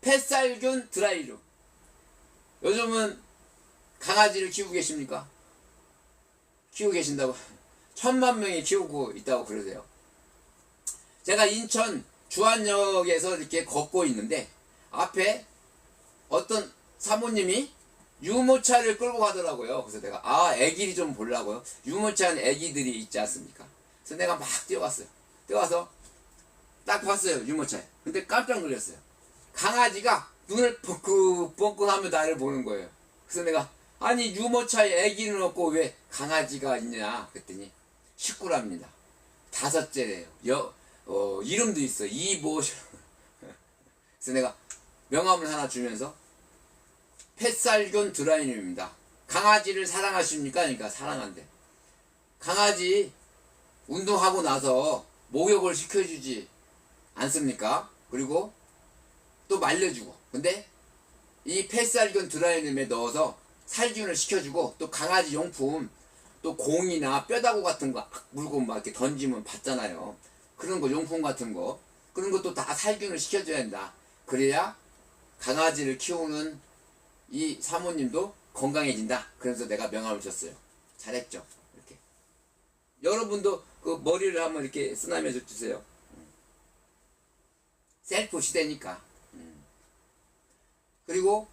펫살균 드라이룸. 요즘은 강아지를 키우고 계십니까? 키우고 계신다고 1000만 명이 키우고 있다고 그러세요. 제가 인천 주안역에서 이렇게 걷고 있는데 앞에 어떤 사모님이 유모차를 끌고 가더라고요. 그래서 내가 애기를 좀 보려고요. 유모차는 애기들이 있지 않습니까? 그래서 내가 막 뛰어갔어요. 뛰어가서 딱 봤어요. 유모차에. 근데 깜짝 놀랐어요. 강아지가 눈을 뻥긋뻥긋하며 나를 보는 거예요. 그래서 내가 아니 유모차에 애기는 없고 왜 강아지가 있냐 그랬더니 식구랍니다. 5째래요. 이름도 있어. 이모. 그래서 내가 명함을 하나 주면서 펫살균 드라이룸입니다. 강아지를 사랑하십니까? 그러니까 사랑한대. 강아지 운동하고 나서 목욕을 시켜주지 않습니까? 그리고 또 말려주고. 근데 이 펫살균 드라이룸에 넣어서 살균을 시켜주고 또 강아지 용품 또 공이나 뼈다구 같은 거 물고 막 이렇게 던지면 받잖아요. 그런 거 용품 같은 거 그런 것도 다 살균을 시켜줘야 된다. 그래야 강아지를 키우는 이 사모님도 건강해진다. 그래서 내가 명함을 줬어요. 잘했죠. 이렇게 여러분도 그 머리를 한번 이렇게 쓰나며 주세요. 셀프 시대니까. 그리고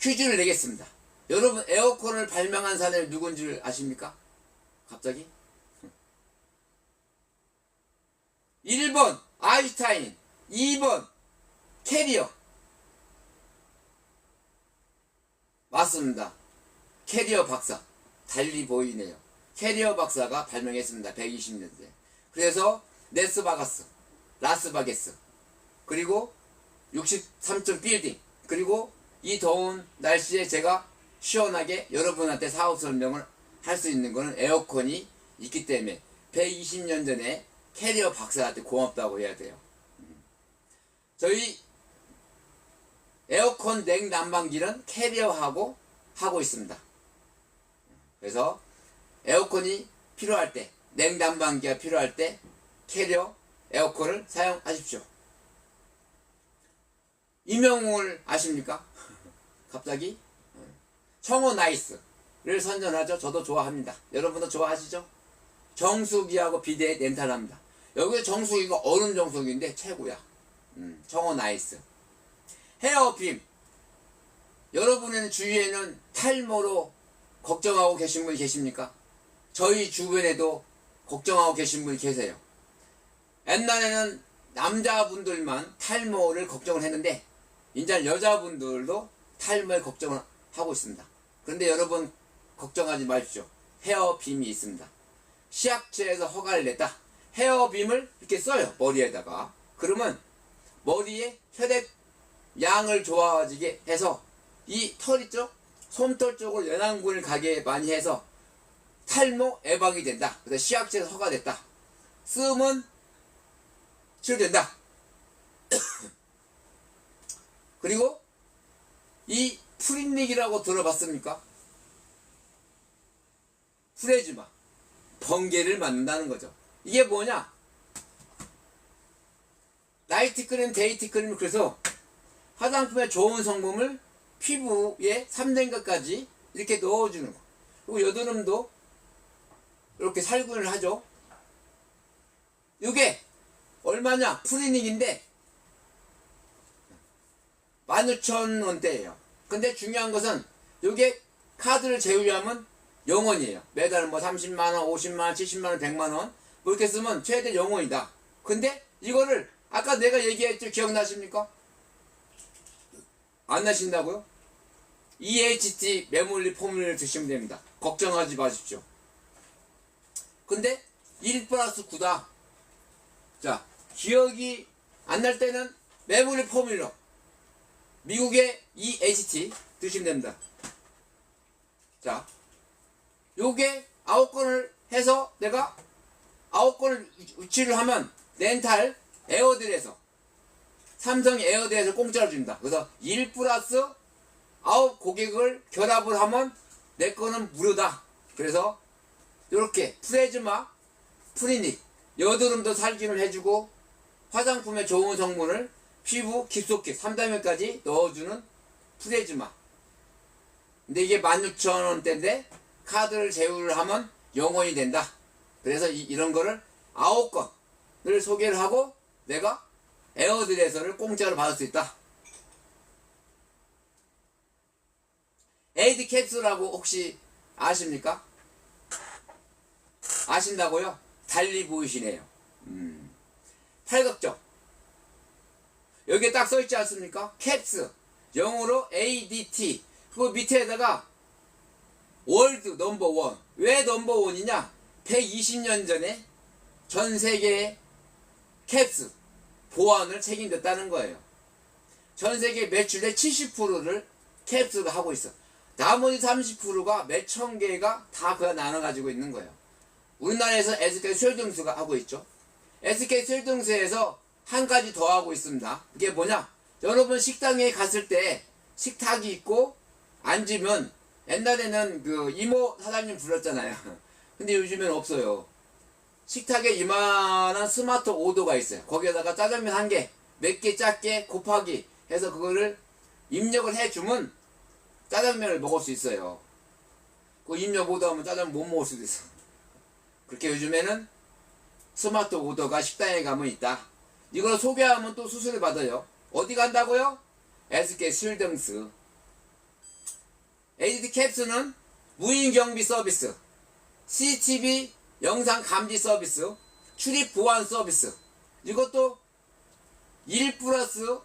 퀴즈를 내겠습니다. 여러분 에어컨을 발명한 사람이 누군지 아십니까? 갑자기? 1번 아인슈타인, 2번 캐리어. 맞습니다. 캐리어 박사. 달리 보이네요. 캐리어 박사가 발명했습니다. 120년대. 그래서 네스바가스, 라스바게스, 그리고 63층 빌딩, 그리고 이 더운 날씨에 제가 시원하게 여러분한테 사업 설명을 할 수 있는 거는 에어컨이 있기 때문에 120년 전에 캐리어 박사한테 고맙다고 해야 돼요. 저희 에어컨 냉난방기는 캐리어하고 하고 있습니다. 그래서 에어컨이 필요할 때, 냉난방기가 필요할 때 캐리어 에어컨을 사용하십시오. 이명웅을 아십니까? 갑자기 청호 나이스를 선전하죠. 저도 좋아합니다. 여러분도 좋아하시죠? 정수기하고 비대 렌탈합니다. 여기 정수기가 얼음 정수기인데 최고야. 청호 나이스. 헤어빔. 여러분의 주위에는 탈모로 걱정하고 계신 분이 계십니까? 저희 주변에도 걱정하고 계신 분이 계세요. 옛날에는 남자분들만 탈모를 걱정을 했는데 이제 여자분들도 탈모에 걱정을 하고 있습니다. 그런데 여러분 걱정하지 마십시오. 헤어빔이 있습니다. 시약처에서 허가를 냈다. 헤어빔을 이렇게 써요. 머리에다가. 그러면 머리에 혈액 양을 좋아지게 해서 이 털 있죠? 솜털 쪽으로 연안군을 가게 많이 해서 탈모 예방이 된다. 그래서 시약처에서 허가됐다. 쓰면 치료된다. 그리고 이 프린닉이라고 들어봤습니까? 프레즈마. 번개를 맞는다는 거죠. 이게 뭐냐? 나이트 크림, 데이트 크림. 그래서 화장품의 좋은 성분을 피부에 3등급까지 이렇게 넣어주는 거. 그리고 여드름도 이렇게 살균을 하죠. 이게 얼마냐? 프리닉인데 16,000원대예요. 근데 중요한 것은 이게 카드를 제외하면 0원이에요. 매달 뭐 30만원, 50만원, 70만원, 100만원 뭐 이렇게 쓰면 최대 0원이다. 근데 이거를 아까 내가 얘기했죠. 기억나십니까? 안 나신다고요? EHT 메몰리 포뮬을 드시면 됩니다. 걱정하지 마십시오. 근데 1 플러스 9다. 자, 기억이 안 날 때는 메모리 포뮬러 미국의 EHT 드시면 됩니다. 자, 요게 9건을 해서 내가 9건을 유치를 하면 렌탈 에어들에서 삼성 에어들에서 공짜로 줍니다. 그래서 1 플러스 9 고객을 결합을 하면 내 거는 무료다. 그래서 이렇게 프레즈마, 프리닉, 여드름도 살균을 해주고 화장품의 좋은 성분을 피부 깊숙이 3단계까지 넣어주는 프레즈마. 근데 이게 16,000원대인데 카드를 제휴를 하면 0원이 된다. 그래서 이런 거를 9건을 소개를 하고 내가 에어드레서를 공짜로 받을 수 있다. 에이드 캡슐하고 혹시 아십니까? 아신다고요? 달리 보이시네요. 팔각정. 여기에 딱 써있지 않습니까? 캡스. 영어로 ADT. 그 밑에다가 월드 넘버원. 왜 넘버원이냐? 120년 전에 전 세계의 캡스 보안을 책임졌다는 거예요. 전 세계 매출의 70%를 캡스가 하고 있어. 나머지 30%가 몇천 개가 다 그가 나눠가지고 있는 거예요. 우리나라에서 SK 쉘등스가 하고 있죠. SK 쉘등스에서 한 가지 더 하고 있습니다. 그게 뭐냐? 여러분 식당에 갔을 때 식탁이 있고 앉으면 옛날에는 그 이모 사장님 불렀잖아요. 근데 요즘엔 없어요. 식탁에 이만한 스마트 오더가 있어요. 거기에다가 짜장면 한 개, 몇 개 작게 곱하기 해서 그거를 입력을 해주면 짜장면을 먹을 수 있어요. 그 입력 못하면 짜장면 못 먹을 수도 있어. 그렇게 요즘에는 스마트 오더가 식당에 가면 있다. 이걸 소개하면 또 수수료 받아요. 어디 간다고요? SK 쉴등스. 에이드 캡스는 무인 경비 서비스, CCTV 영상 감지 서비스, 출입 보안 서비스. 이것도 1 플러스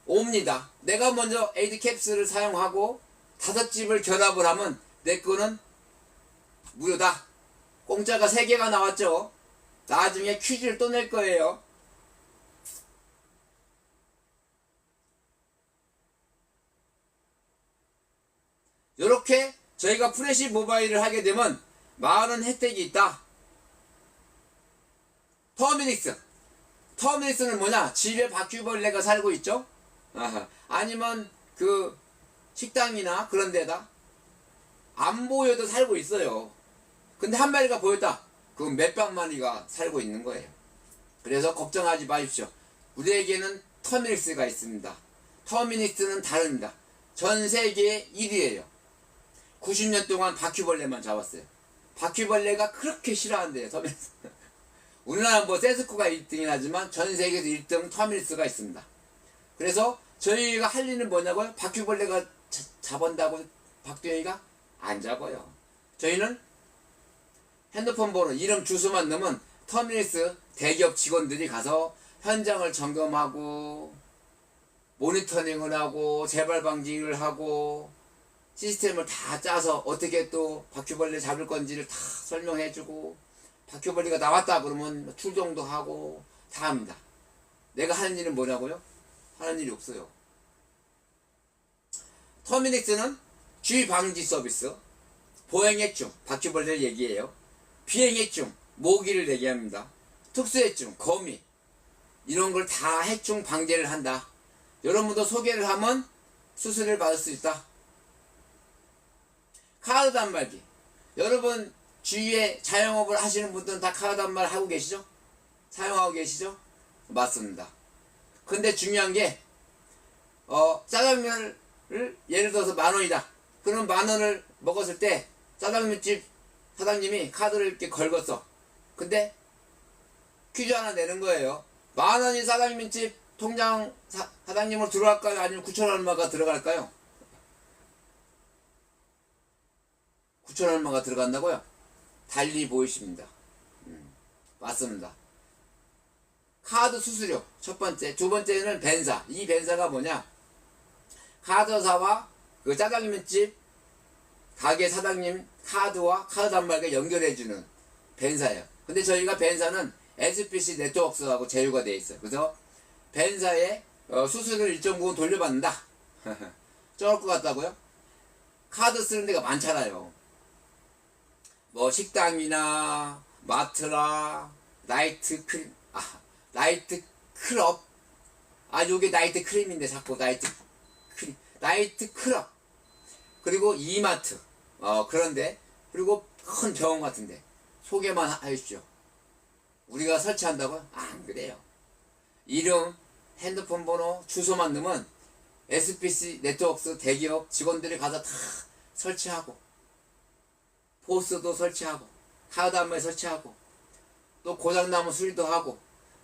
5입니다. 내가 먼저 에이드 캡스를 사용하고 5집을 결합을 하면 내 거는 무료다. 공짜가 3개가 나왔죠. 나중에 퀴즈를 또 낼 거예요. 이렇게 저희가 프레시 모바일을 하게 되면 많은 혜택이 있다. 터미닉스는 뭐냐? 집에 바퀴벌레가 살고 있죠? 아니면 그 식당이나 그런 데다 안 보여도 살고 있어요. 근데 한 마리가 보였다. 그 몇백 마리가 살고 있는 거예요. 그래서 걱정하지 마십시오. 우리에게는 터미닉스가 있습니다. 터미닉스는 다릅니다. 전 세계 1위예요. 90년 동안 바퀴벌레만 잡았어요. 바퀴벌레가 그렇게 싫어한대요. 터미닉스. 우리나라는 뭐 세스코가 1등이긴 하지만 전 세계에서 1등 터미닉스가 있습니다. 그래서 저희가 할 일은 뭐냐고요? 바퀴벌레가 잡은다고 박동희가 안 잡아요. 저희는 핸드폰 번호, 이름, 주소만 넣으면 터미닉스 대기업 직원들이 가서 현장을 점검하고 모니터링을 하고 재발 방지를 하고 시스템을 다 짜서 어떻게 또 바퀴벌레 잡을 건지를 다 설명해주고 바퀴벌레가 나왔다 그러면 출동도 하고 다 합니다. 내가 하는 일은 뭐냐고요? 하는 일이 없어요. 터미닉스는 쥐방지 서비스, 보행해충, 바퀴벌레를 얘기해요. 비행해충, 모기를 얘기합니다. 특수해충, 거미, 이런 걸 다 해충 방제를 한다. 여러분도 소개를 하면 수수료를 받을 수 있다. 카드 단말기, 여러분 주위에 자영업을 하시는 분들은 다 카드 단말 하고 계시죠? 사용하고 계시죠? 맞습니다. 근데 중요한 게 짜장면을 예를 들어서 10,000원이다. 그럼 10,000원을 먹었을 때 짜장면집 사장님이 카드를 이렇게 걸었어. 근데 퀴즈 하나 내는 거예요. 10,000원이 짜장면집 통장 사장님으로 들어갈까요? 아니면 9,000원 얼마가 들어갈까요? 9,000원 얼마가 들어간다고요? 달리 보이십니다. 맞습니다. 카드 수수료 첫 번째, 두 번째는 벤사. 이 벤사가 뭐냐? 카드사와 그 짜장면집 가게 사장님 카드와 카드 단말기를 연결해주는 벤사예요. 근데 저희가 벤사는 SPC 네트워크하고 제휴가 되어 있어요. 그래서 벤사에 수수료를 일정 부분 돌려받는다. 적을 것 같다고요? 카드 쓰는 데가 많잖아요. 뭐 식당이나 마트나 나이트 클럽, 요게 나이트 크림인데 자꾸 나이트 클럽, 그리고 이마트, 그런데, 그리고 큰 병원 같은데 소개만 하십시오. 우리가 설치한다고요? 안 그래요. 이름, 핸드폰 번호, 주소만 넣으면 SPC 네트워크 대기업 직원들이 가서 다 설치하고, 포스도 설치하고, 카드 한枚설치하고, 또 고장나면 수리도 하고,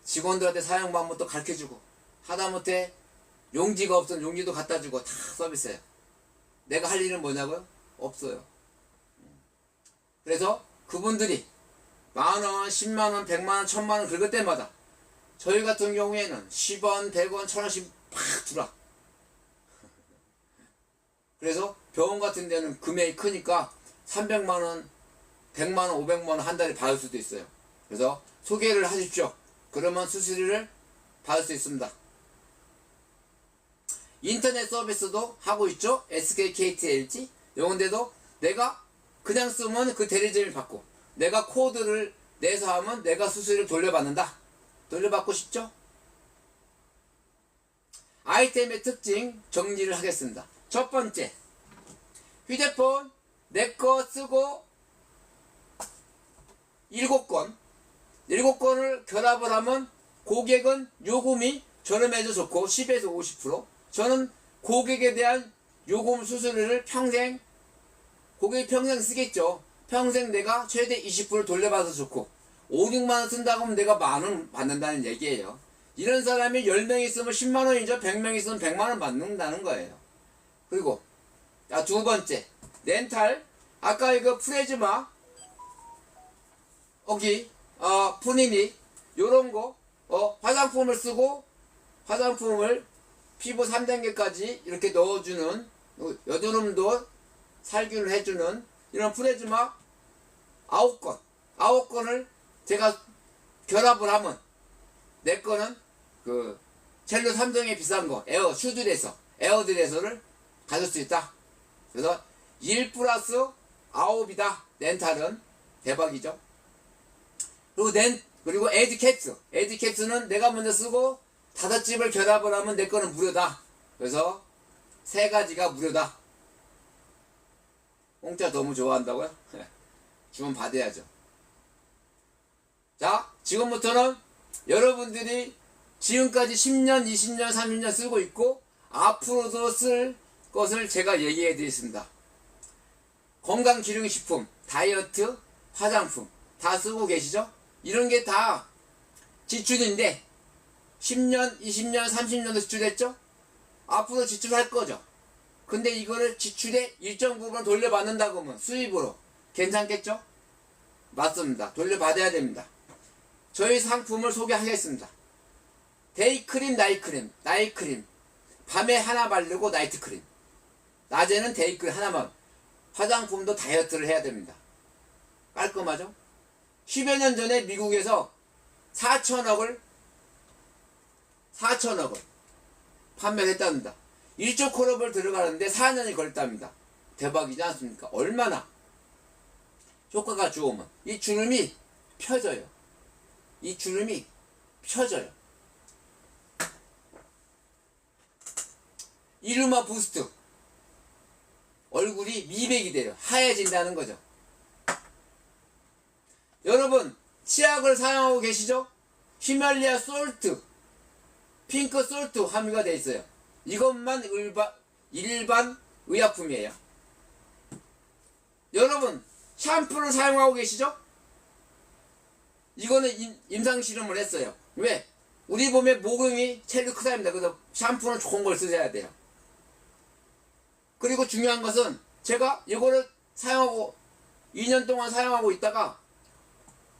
직원들한테 사용 방법도 가르쳐주고, 하다못해 용지가 없으면 용지도 갖다주고 다 서비스해요. 내가 할 일은 뭐냐고요? 없어요. 그래서 그분들이 10,000원, 100,000원, 100만원, 1,000만원 긁을 때마다 저희 같은 경우에는 10원, 100원, 1,000원씩 팍 주라. 그래서 병원 같은 데는 금액이 크니까 300만원, 100만원, 500만원 한 달에 받을 수도 있어요. 그래서 소개를 하십시오. 그러면 수수료를 받을 수 있습니다. 인터넷 서비스도 하고 있죠. SK, KT, LG. 요런데도 내가 그냥 쓰면 그 대리점이 받고, 내가 코드를 내서 하면 내가 수수료를 돌려받는다. 돌려받고 싶죠? 아이템의 특징 정리를 하겠습니다. 첫 번째, 휴대폰 내 거 쓰고 7건을 결합을 하면 고객은 요금이 저렴해져 좋고 10에서 50%. 저는 고객에 대한 요금 수수료를 고객이 평생 쓰겠죠. 평생 내가 최대 20% 돌려받아서 좋고, 5, 6만원 쓴다고 하면 내가 10,000원 받는다는 얘기예요. 이런 사람이 10명 있으면 10만원이죠. 100명 있으면 100만원 받는다는 거예요. 그리고 두 번째, 렌탈. 아까 이거 프레즈마, 푸니니, 요런 거, 화장품을 쓰고, 화장품을 피부 3단계까지 이렇게 넣어주는, 여드름도 살균을 해주는 이런 프레즈마 9건을 제가 결합을 하면, 내 거는 그 첼로 3종의 비싼 거, 에어드레서를 가질 수 있다. 그래서 1 플러스 9이다. 렌탈은 대박이죠. 그리고 에듀캡스는 내가 먼저 쓰고 5집을 결합을 하면 내 거는 무료다. 그래서 3가지가 무료다. 공짜 너무 좋아한다고요? 주문 받아야죠. 자, 지금부터는 여러분들이 지금까지 10년, 20년, 30년 쓰고 있고 앞으로도 쓸 것을 제가 얘기해 드리겠습니다. 건강기능식품, 다이어트, 화장품 다 쓰고 계시죠? 이런 게 다 지출인데 10년, 20년, 30년도 지출했죠? 앞으로 지출할 거죠. 근데 이거를 지출의 일정 부분 돌려받는다고 하면 수입으로 괜찮겠죠? 맞습니다. 돌려받아야 됩니다. 저희 상품을 소개하겠습니다. 데이크림, 나이크림. 밤에 하나 바르고 나이트크림. 낮에는 데이크림 하나만. 화장품도 다이어트를 해야 됩니다. 깔끔하죠? 10여 년 전에 미국에서 4천억을 판매를 했답니다. 1조 콜업을 들어가는데 4년이 걸렸답니다. 대박이지 않습니까? 얼마나 효과가 좋으면 이 주름이 펴져요. 이루마 부스트. 얼굴이 미백이 돼요. 하얘진다는 거죠. 여러분, 치약을 사용하고 계시죠? 히말리아 솔트, 핑크 솔트 함유가 되어 있어요. 이것만 일반 의약품이에요. 여러분, 샴푸를 사용하고 계시죠? 이거는 임상실험을 했어요. 왜? 우리 몸의 모공이 제일 크다입니다. 그래서 샴푸는 좋은 걸 쓰셔야 돼요. 그리고 중요한 것은 제가 이거를 사용하고 2년 동안 사용하고 있다가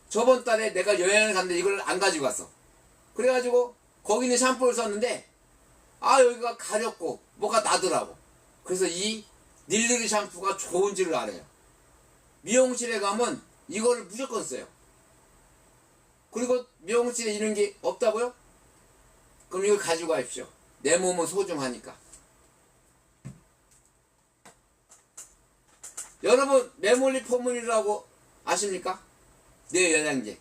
저번 달에 내가 여행을 갔는데 이걸 안 가지고 갔어. 그래가지고 거기 있는 샴푸를 썼는데 여기가 가렵고 뭐가 나더라고. 그래서 이 닐르리 샴푸가 좋은지를 알아요. 미용실에 가면 이거를 무조건 써요. 그리고 미용실에 이런 게 없다고요? 그럼 이걸 가지고 가십시오. 내 몸은 소중하니까. 여러분, 메몰리 포뮬이라고 아십니까? 뇌영양제.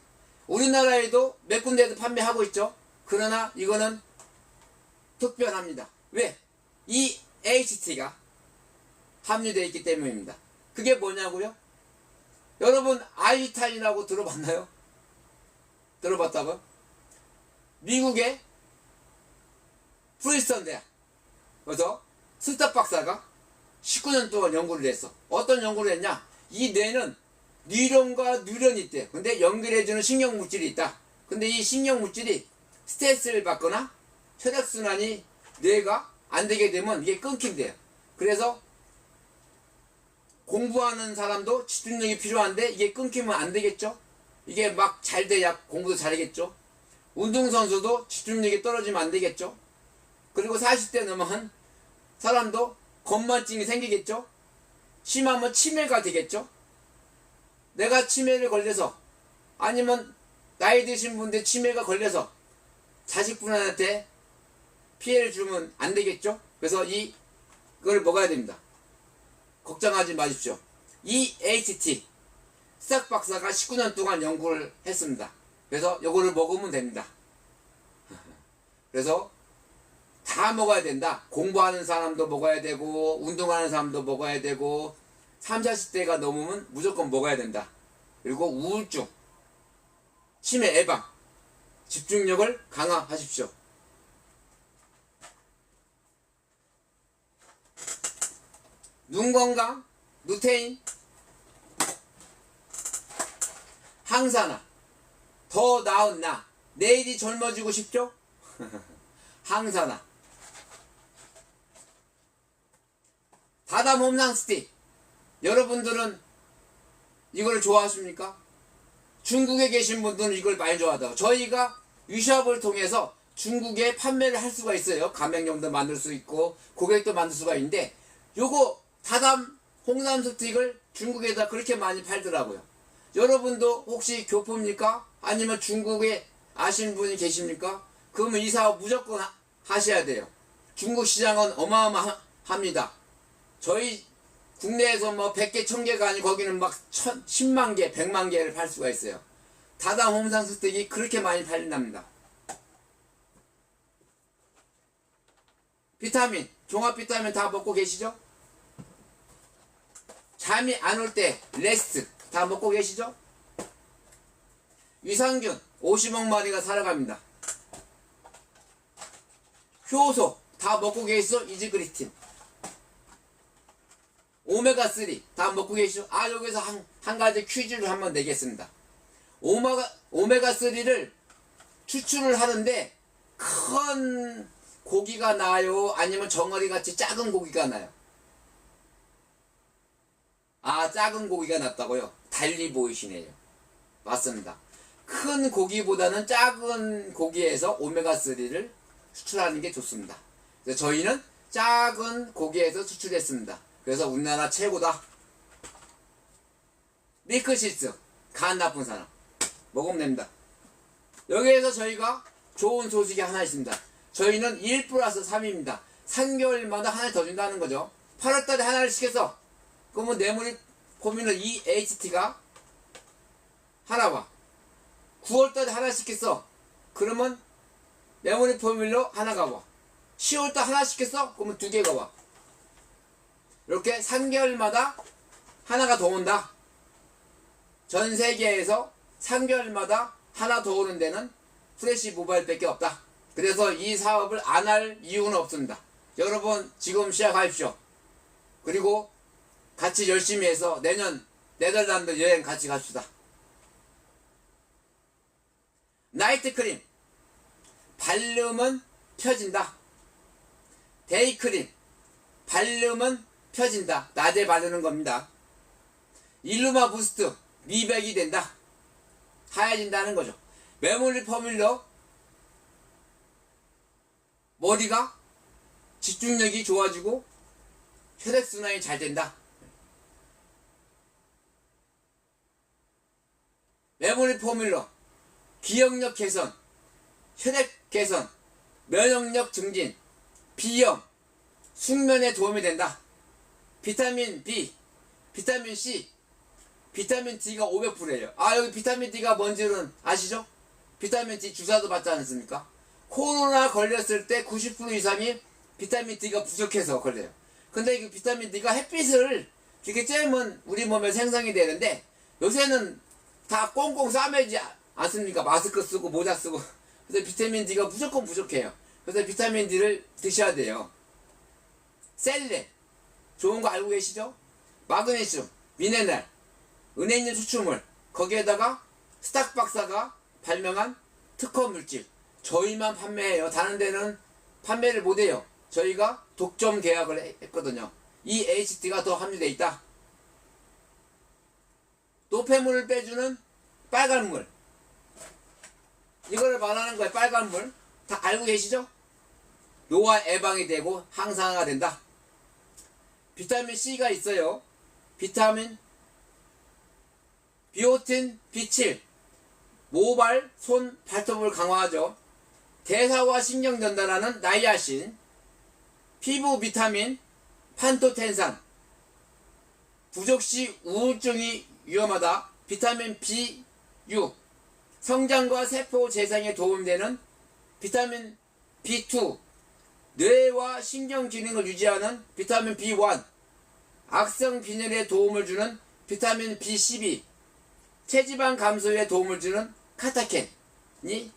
우리나라에도 몇 군데에도 판매하고 있죠. 그러나 이거는 특별합니다. 왜? 이 HT가 함유되어 있기 때문입니다. 그게 뭐냐고요? 여러분, 아인슈타인이라고 들어봤나요? 들어봤다고요? 미국의 프린스턴 대학, 그래서 스탑 박사가 19년 동안 연구를 했어. 어떤 연구를 했냐? 이 뇌는 뉴런과 뉴런이 있대. 근데 연결해주는 신경물질이 있다. 근데 이 신경물질이 스트레스를 받거나 혈액순환이 뇌가 안 되게 되면 이게 끊긴대요. 그래서 공부하는 사람도 집중력이 필요한데 이게 끊기면 안 되겠죠? 이게 막 잘 돼야 공부도 잘하겠죠? 운동선수도 집중력이 떨어지면 안 되겠죠? 그리고 40대 넘은 사람도 건만증이 생기겠죠? 심하면 치매가 되겠죠? 내가 치매를 걸려서 아니면 나이 드신 분들 치매가 걸려서 자식분한테 피해를 주면 안 되겠죠? 그래서 이걸 먹어야 됩니다. 걱정하지 마십시오. 이 HT 스탁 박사가 19년 동안 연구를 했습니다. 그래서 요거를 먹으면 됩니다. 그래서 다 먹어야 된다. 공부하는 사람도 먹어야 되고 운동하는 사람도 먹어야 되고 30, 40대가 넘으면 무조건 먹어야 된다. 그리고 우울증, 치매 예방, 집중력을 강화하십시오. 눈 건강, 루테인, 항산화, 더 나은 나, 내일이 젊어지고 싶죠? 항산화, 다담 홈랑 스틱. 여러분들은 이걸 좋아하십니까? 중국에 계신 분들은 이걸 많이 좋아하다고. 저희가 유샵을 통해서 중국에 판매를 할 수가 있어요. 가맹점도 만들 수 있고 고객도 만들 수가 있는데 요거 다담 홍삼 스틱을 중국에다 그렇게 많이 팔더라고요. 여러분도 혹시 교포입니까? 아니면 중국에 아시는 분이 계십니까? 그러면 이 사업 무조건 하셔야 돼요. 중국 시장은 어마어마합니다. 저희 국내에서 뭐 100개, 1000개가 아니고 거기는 막 10만 개, 100만 개를 팔 수가 있어요. 다당 홍삼스틱이 그렇게 많이 팔린답니다. 비타민, 종합 비타민 다 먹고 계시죠? 잠이 안 올 때 레스트 다 먹고 계시죠? 유산균 50억 마리가 살아갑니다. 효소 다 먹고 계시죠? 이지그리틴. 오메가3 다 먹고 계시죠? 아, 여기서 한 가지 퀴즈를 한번 내겠습니다. 오메가3를 추출을 하는데 큰 고기가 나요? 아니면 정어리 같이 작은 고기가 나요? 아, 작은 고기가 낫다고요? 달리 보이시네요. 맞습니다. 큰 고기보다는 작은 고기에서 오메가3를 수출하는 게 좋습니다. 그래서 저희는 작은 고기에서 수출했습니다. 그래서 우리나라 최고다. 밀크시스, 간 나쁜 사람 먹으면 됩니다. 여기에서 저희가 좋은 소식이 하나 있습니다. 저희는 1+3입니다. 3개월마다 하나 더 준다는 거죠. 8월달에 하나를 시켜서 그러면 뇌물이 포뮬러 EHT가 하나와 9월달에 하나 시켰어. 그러면 메모리 포뮬러 하나가 와. 10월달 하나 시켰어. 그러면 2개가 와. 이렇게 3개월마다 하나가 더 온다. 전 세계에서 3개월마다 하나 더 오는 데는 프레시 모바일밖에 없다. 그래서 이 사업을 안 할 이유는 없습니다. 여러분 지금 시작하십시오. 그리고 같이 열심히 해서 내년 네덜란드 여행 같이 갑시다. 나이트 크림 바르면 펴진다. 데이 크림 바르면 펴진다. 낮에 바르는 겁니다. 일루마 부스트 미백이 된다. 하얘진다는 거죠. 메모리 포뮬러 머리가 집중력이 좋아지고 혈액순환이 잘 된다. 메모리 포뮬러 기억력 개선, 혈액 개선, 면역력 증진, 비염, 숙면에 도움이 된다. 비타민 B, 비타민 C, 비타민 D가 500%예요. 아, 여기 비타민 D가 뭔지는 아시죠? 비타민 D 주사도 받지 않습니까? 코로나 걸렸을 때 90% 이상이 비타민 D가 부족해서 걸려요. 근데 이 비타민 D가 햇빛을 이렇게 쬐면 우리 몸에 생성이 되는데 요새는 다 꽁꽁 싸매지 않습니까? 마스크 쓰고 모자 쓰고. 그래서 비타민 D가 무조건 부족해요. 그래서 비타민 D를 드셔야 돼요. 셀레 좋은 거 알고 계시죠? 마그네슘, 미네랄, 은혜 있는 추출물, 거기에다가 스탁박사가 발명한 특허 물질 저희만 판매해요. 다른 데는 판매를 못해요. 저희가 독점 계약을 했거든요. 이 HT가 더 함유되어 있다. 노폐물을 빼주는 빨간물, 이거를 말하는 거예요. 빨간물 다 알고 계시죠? 노화 예방이 되고 항산화가 된다. 비타민 C가 있어요. 비타민, 비오틴, B7 모발, 손, 발톱을 강화하죠. 대사와 신경 전달하는 나이아신, 피부 비타민, 판토텐산, 부족 시 우울증이 위험하다. 비타민 B6, 성장과 세포 재생에 도움되는 비타민 B2, 뇌와 신경 기능을 유지하는 비타민 B1, 악성 빈혈에 도움을 주는 비타민 B12, 체지방 감소에 도움을 주는 카타켄이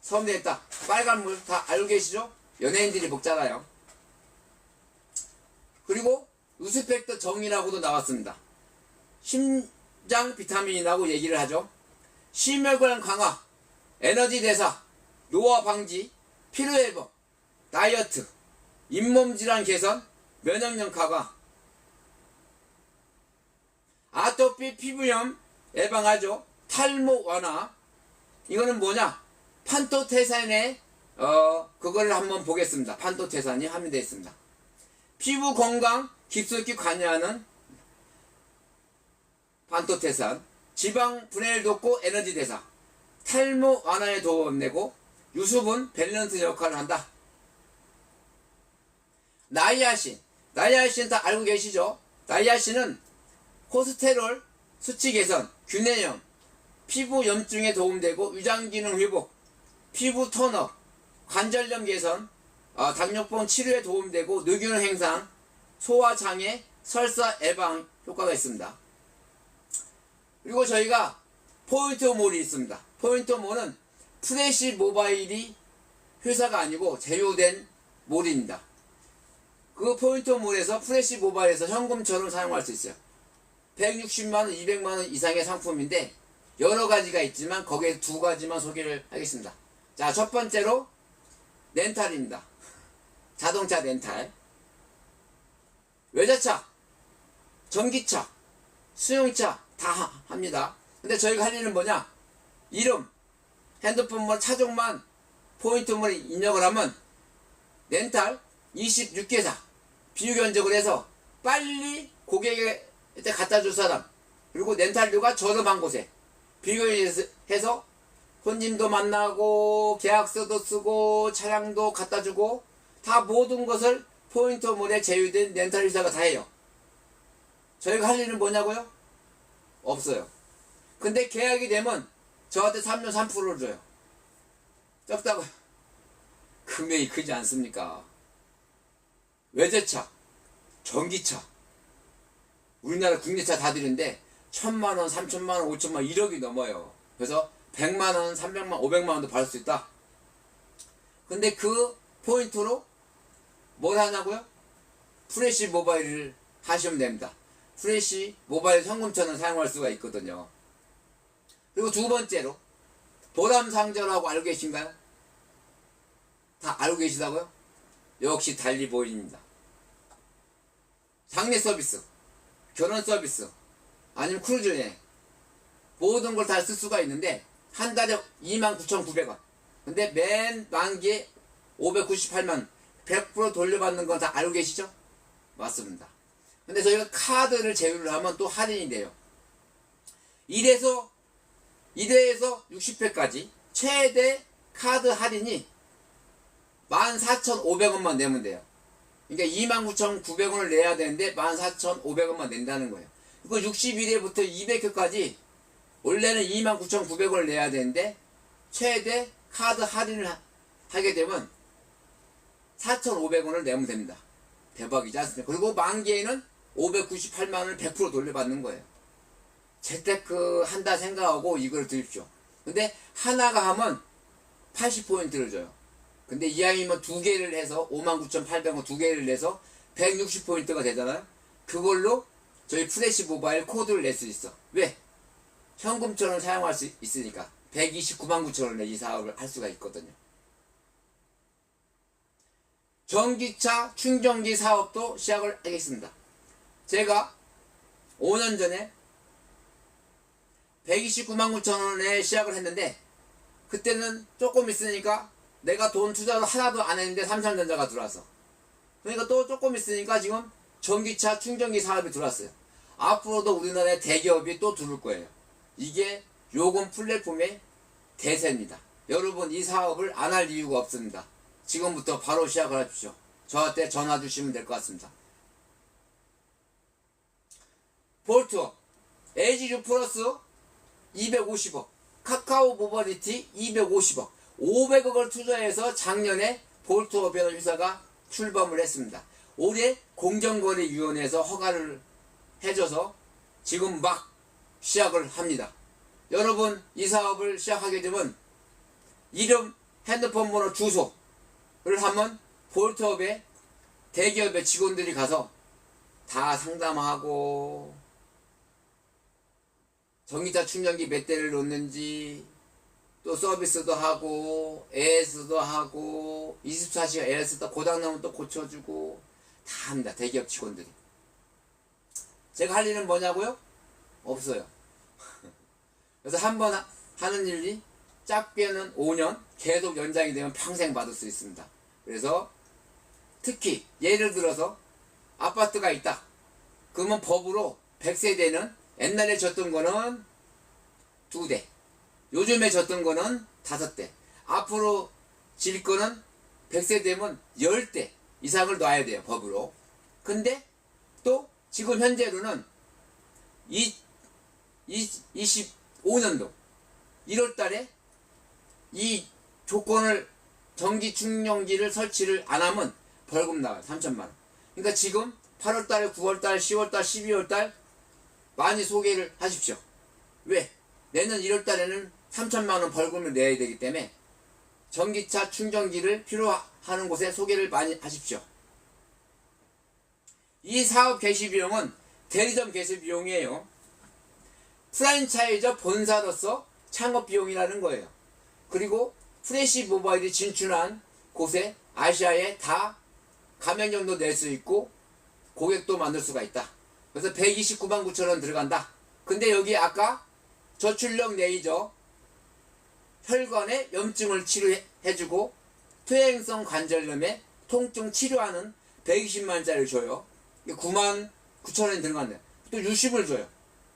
섭취했다. 빨간물 다 알고 계시죠? 연예인들이 먹잖아요. 그리고 루스펙터 정이라고도 나왔습니다. 심장 비타민이라고 얘기를 하죠. 심혈관 강화, 에너지 대사, 노화 방지, 피로 회복, 다이어트, 잇몸 질환 개선, 면역력 강화, 아토피 피부염 예방하죠. 탈모 완화. 이거는 뭐냐? 판토테산에 그걸 한번 보겠습니다. 판토테산이 함유되어 있습니다. 피부 건강 깊숙이 관여하는 판토테산, 지방 분해를 돕고 에너지 대사, 탈모 완화에 도움되고 유수분 밸런스 역할을 한다. 나이아신 다 알고 계시죠? 나이아신은 콜레스테롤 수치 개선, 균형염, 피부 염증에 도움되고 위장기능 회복, 피부 톤업, 관절염 개선, 당뇨병 치료에 도움되고 뇌균형 향상, 소화장애, 설사 예방 효과가 있습니다. 그리고 저희가 포인트몰이 있습니다. 포인트몰은 프레시 모바일이 회사가 아니고 제휴된 몰입니다. 그 포인트몰에서 프레시 모바일에서 현금처럼 사용할 수 있어요. 160만원, 200만원 이상의 상품인데 여러 가지가 있지만 거기에 두 가지만 소개를 하겠습니다. 자, 첫 번째로 렌탈입니다. 자동차 렌탈. 외제차, 전기차, 수용차 다 합니다. 근데 저희가 할 일은 뭐냐? 이름, 핸드폰 차종만 포인트몰에 입력을 하면 렌탈 26개사 비유 견적을 해서 빨리 고객한테 갖다 줄 사람, 그리고 렌탈료가 저렴한 곳에 비교해서 손님도 만나고 계약서도 쓰고 차량도 갖다 주고 다 모든 것을 포인트몰에 제휴된 렌탈 회사가 다 해요. 저희가 할 일은 뭐냐고요? 없어요. 근데 계약이 되면 저한테 3년 3%를 줘요. 적다고 금액이 크지 않습니까? 외제차, 전기차, 우리나라 국내차 다 드는데 1000만원, 3000만원, 5천만원, 1억이 넘어요. 그래서 100만원, 300만원, 500만원도 받을 수 있다. 근데 그 포인트로 뭘 하냐고요? 프레시 모바일을 하시면 됩니다. 프레시 모바일 현금처럼 사용할 수가 있거든요. 그리고 두 번째로 보람상자라고 알고 계신가요? 다 알고 계시다고요? 역시 달리보입니다. 장례 서비스, 결혼 서비스, 아니면 크루즈 여행, 모든 걸 다 쓸 수가 있는데 한 달에 29,900원. 근데 맨 만기에 598만 100% 돌려받는 건 다 알고 계시죠? 맞습니다. 근데 저희가 카드를 제휴를 하면 또 할인이 돼요. 1회에서 60회까지 최대 카드 할인이 14,500원만 내면 돼요. 그러니까 29,900원을 내야 되는데 14,500원만 낸다는 거예요. 그 61회부터 200회까지 원래는 29,900원을 내야 되는데 최대 카드 할인을 하게 되면 4,500원을 내면 됩니다. 대박이지 않습니까? 그리고 만기에는 598만원을 100% 돌려받는 거예요. 재테크 한다 생각하고 이걸 드십시오. 근데 하나가 하면 80포인트를 줘요. 근데 이왕이면 두 개를 해서 59,800원 두 개를 내서 160포인트가 되잖아요. 그걸로 저희 프레시 모바일 코드를 낼 수 있어. 왜? 현금처럼 사용할 수 있으니까 129만 9천원에 이 사업을 할 수가 있거든요. 전기차 충전기 사업도 시작을 하겠습니다. 제가 5년 전에 129만 9천원에 시작을 했는데 그때는 조금 있으니까 내가 돈 투자를 하나도 안 했는데 삼성전자가 들어와서, 그러니까 또 조금 있으니까 지금 전기차 충전기 사업이 들어왔어요. 앞으로도 우리나라에 대기업이 또 들어올 거예요. 이게 요금 플랫폼의 대세입니다. 여러분 이 사업을 안 할 이유가 없습니다. 지금부터 바로 시작을 하십시오. 저한테 전화 주시면 될 것 같습니다. 볼트업 에이지유 플러스 250억, 카카오 모빌리티 250억, 500억을 투자해서 작년에 볼트업이라는 회사가 출범을 했습니다. 올해 공정거래위원회에서 허가를 해줘서 지금 막 시작을 합니다. 여러분 이 사업을 시작하게 되면 이름, 핸드폰 번호, 주소를 하면 볼트업에 대기업의 직원들이 가서 다 상담하고 전기차 충전기 몇 대를 놓는지 또 서비스도 하고 AS도 하고 24시간 AS도 고장나면 또 고쳐주고 다 합니다. 대기업 직원들이. 제가 할 일은 뭐냐고요? 없어요. 그래서 한번 하는 일이 작게는 5년, 계속 연장이 되면 평생 받을 수 있습니다. 그래서 특히 예를 들어서 아파트가 있다. 그러면 법으로 100세대는 옛날에 졌던 거는 2대, 요즘에 졌던 거는 5대, 앞으로 질 거는 100세대면 10대 이상을 놔야 돼요. 법으로. 근데 또 지금 현재로는 25년도 1월 달에 이 조건을 전기 충전기를 설치를 안 하면 벌금 나가요. 3천만 원. 그러니까 지금 8월 달, 9월 달, 10월 달, 12월 달 많이 소개를 하십시오. 왜? 내년 1월 달에는 3천만 원 벌금을 내야 되기 때문에 전기차 충전기를 필요하는 곳에 소개를 많이 하십시오. 이 사업 개시 비용은 대리점 개시 비용이에요. 프랜차이저 본사로서 창업 비용이라는 거예요. 그리고 프레시 모바일이 진출한 곳에 아시아에 다 가맹점도 낼 수 있고 고객도 만들 수가 있다. 그래서 129만 9천 원 들어간다. 근데 여기 아까 저출력 레이저 혈관의 염증을 치료해주고 퇴행성 관절염에 통증 치료하는 120만 원짜리를 줘요. 9만 9천 원이 들어간대. 또 유심을 줘요.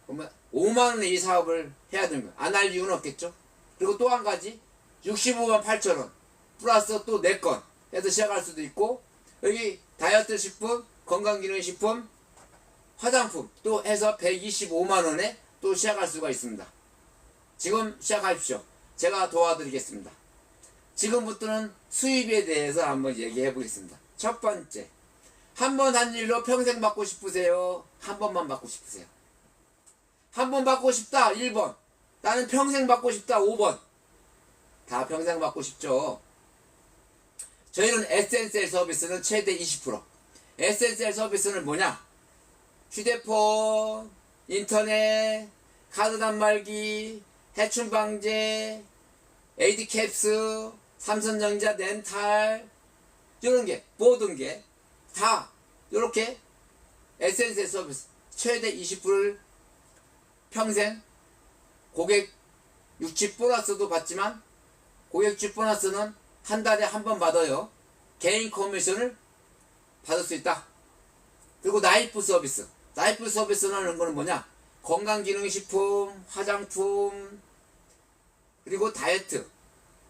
그러면 5만 원에 이 사업을 해야 되는 거예요. 안 할 이유는 없겠죠. 그리고 또 한 가지 65만 8천 원 플러스 또 4건 해서 시작할 수도 있고, 여기 다이어트 식품, 건강기능식품, 화장품 또 해서 125만 원에 또 시작할 수가 있습니다. 지금 시작하십시오. 제가 도와드리겠습니다. 지금부터는 수입에 대해서 한번 얘기해 보겠습니다. 첫 번째, 한 번 한 일로 평생 받고 싶으세요? 한 번만 받고 싶으세요? 한 번 받고 싶다 1번, 나는 평생 받고 싶다 5번. 다 평생 받고 싶죠. 저희는 에센셀 서비스는 최대 20%. 에센셀 서비스는 뭐냐? 휴대폰, 인터넷, 카드 단말기, 해충 방제, 에이디캡스, 삼성전자 렌탈, 이런 게, 모든 게 다 이렇게 에센셀 서비스 최대 20%를 평생 고객 육지 보너스도 받지만, 고객 육지 보너스는 한 달에 한 번 받아요. 개인 커미션을 받을 수 있다. 그리고 나이프 서비스. 나이프 서비스라는 거는 뭐냐? 건강기능식품, 화장품, 그리고 다이어트,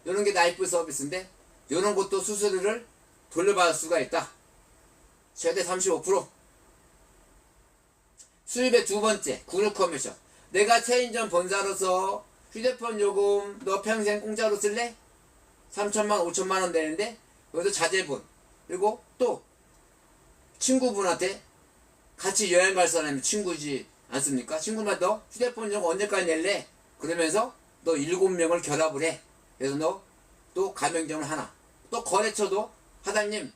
이런 게 나이프 서비스인데, 이런 것도 수수료를 돌려받을 수가 있다. 최대 35%. 수입의 두 번째, 그룹 커미션. 내가 체인점 본사로서 휴대폰 요금 너 평생 공짜로 쓸래? 3천만 5천만 원 되는데, 여기서 자제분, 그리고 또 친구분한테 같이 여행 갈 사람이 친구지 않습니까? 친구만 너 휴대폰 요금 언제까지 낼래? 그러면서 너 7명을 결합을 해. 그래서 너 또 가맹점을 하나. 또 거래처도 사장님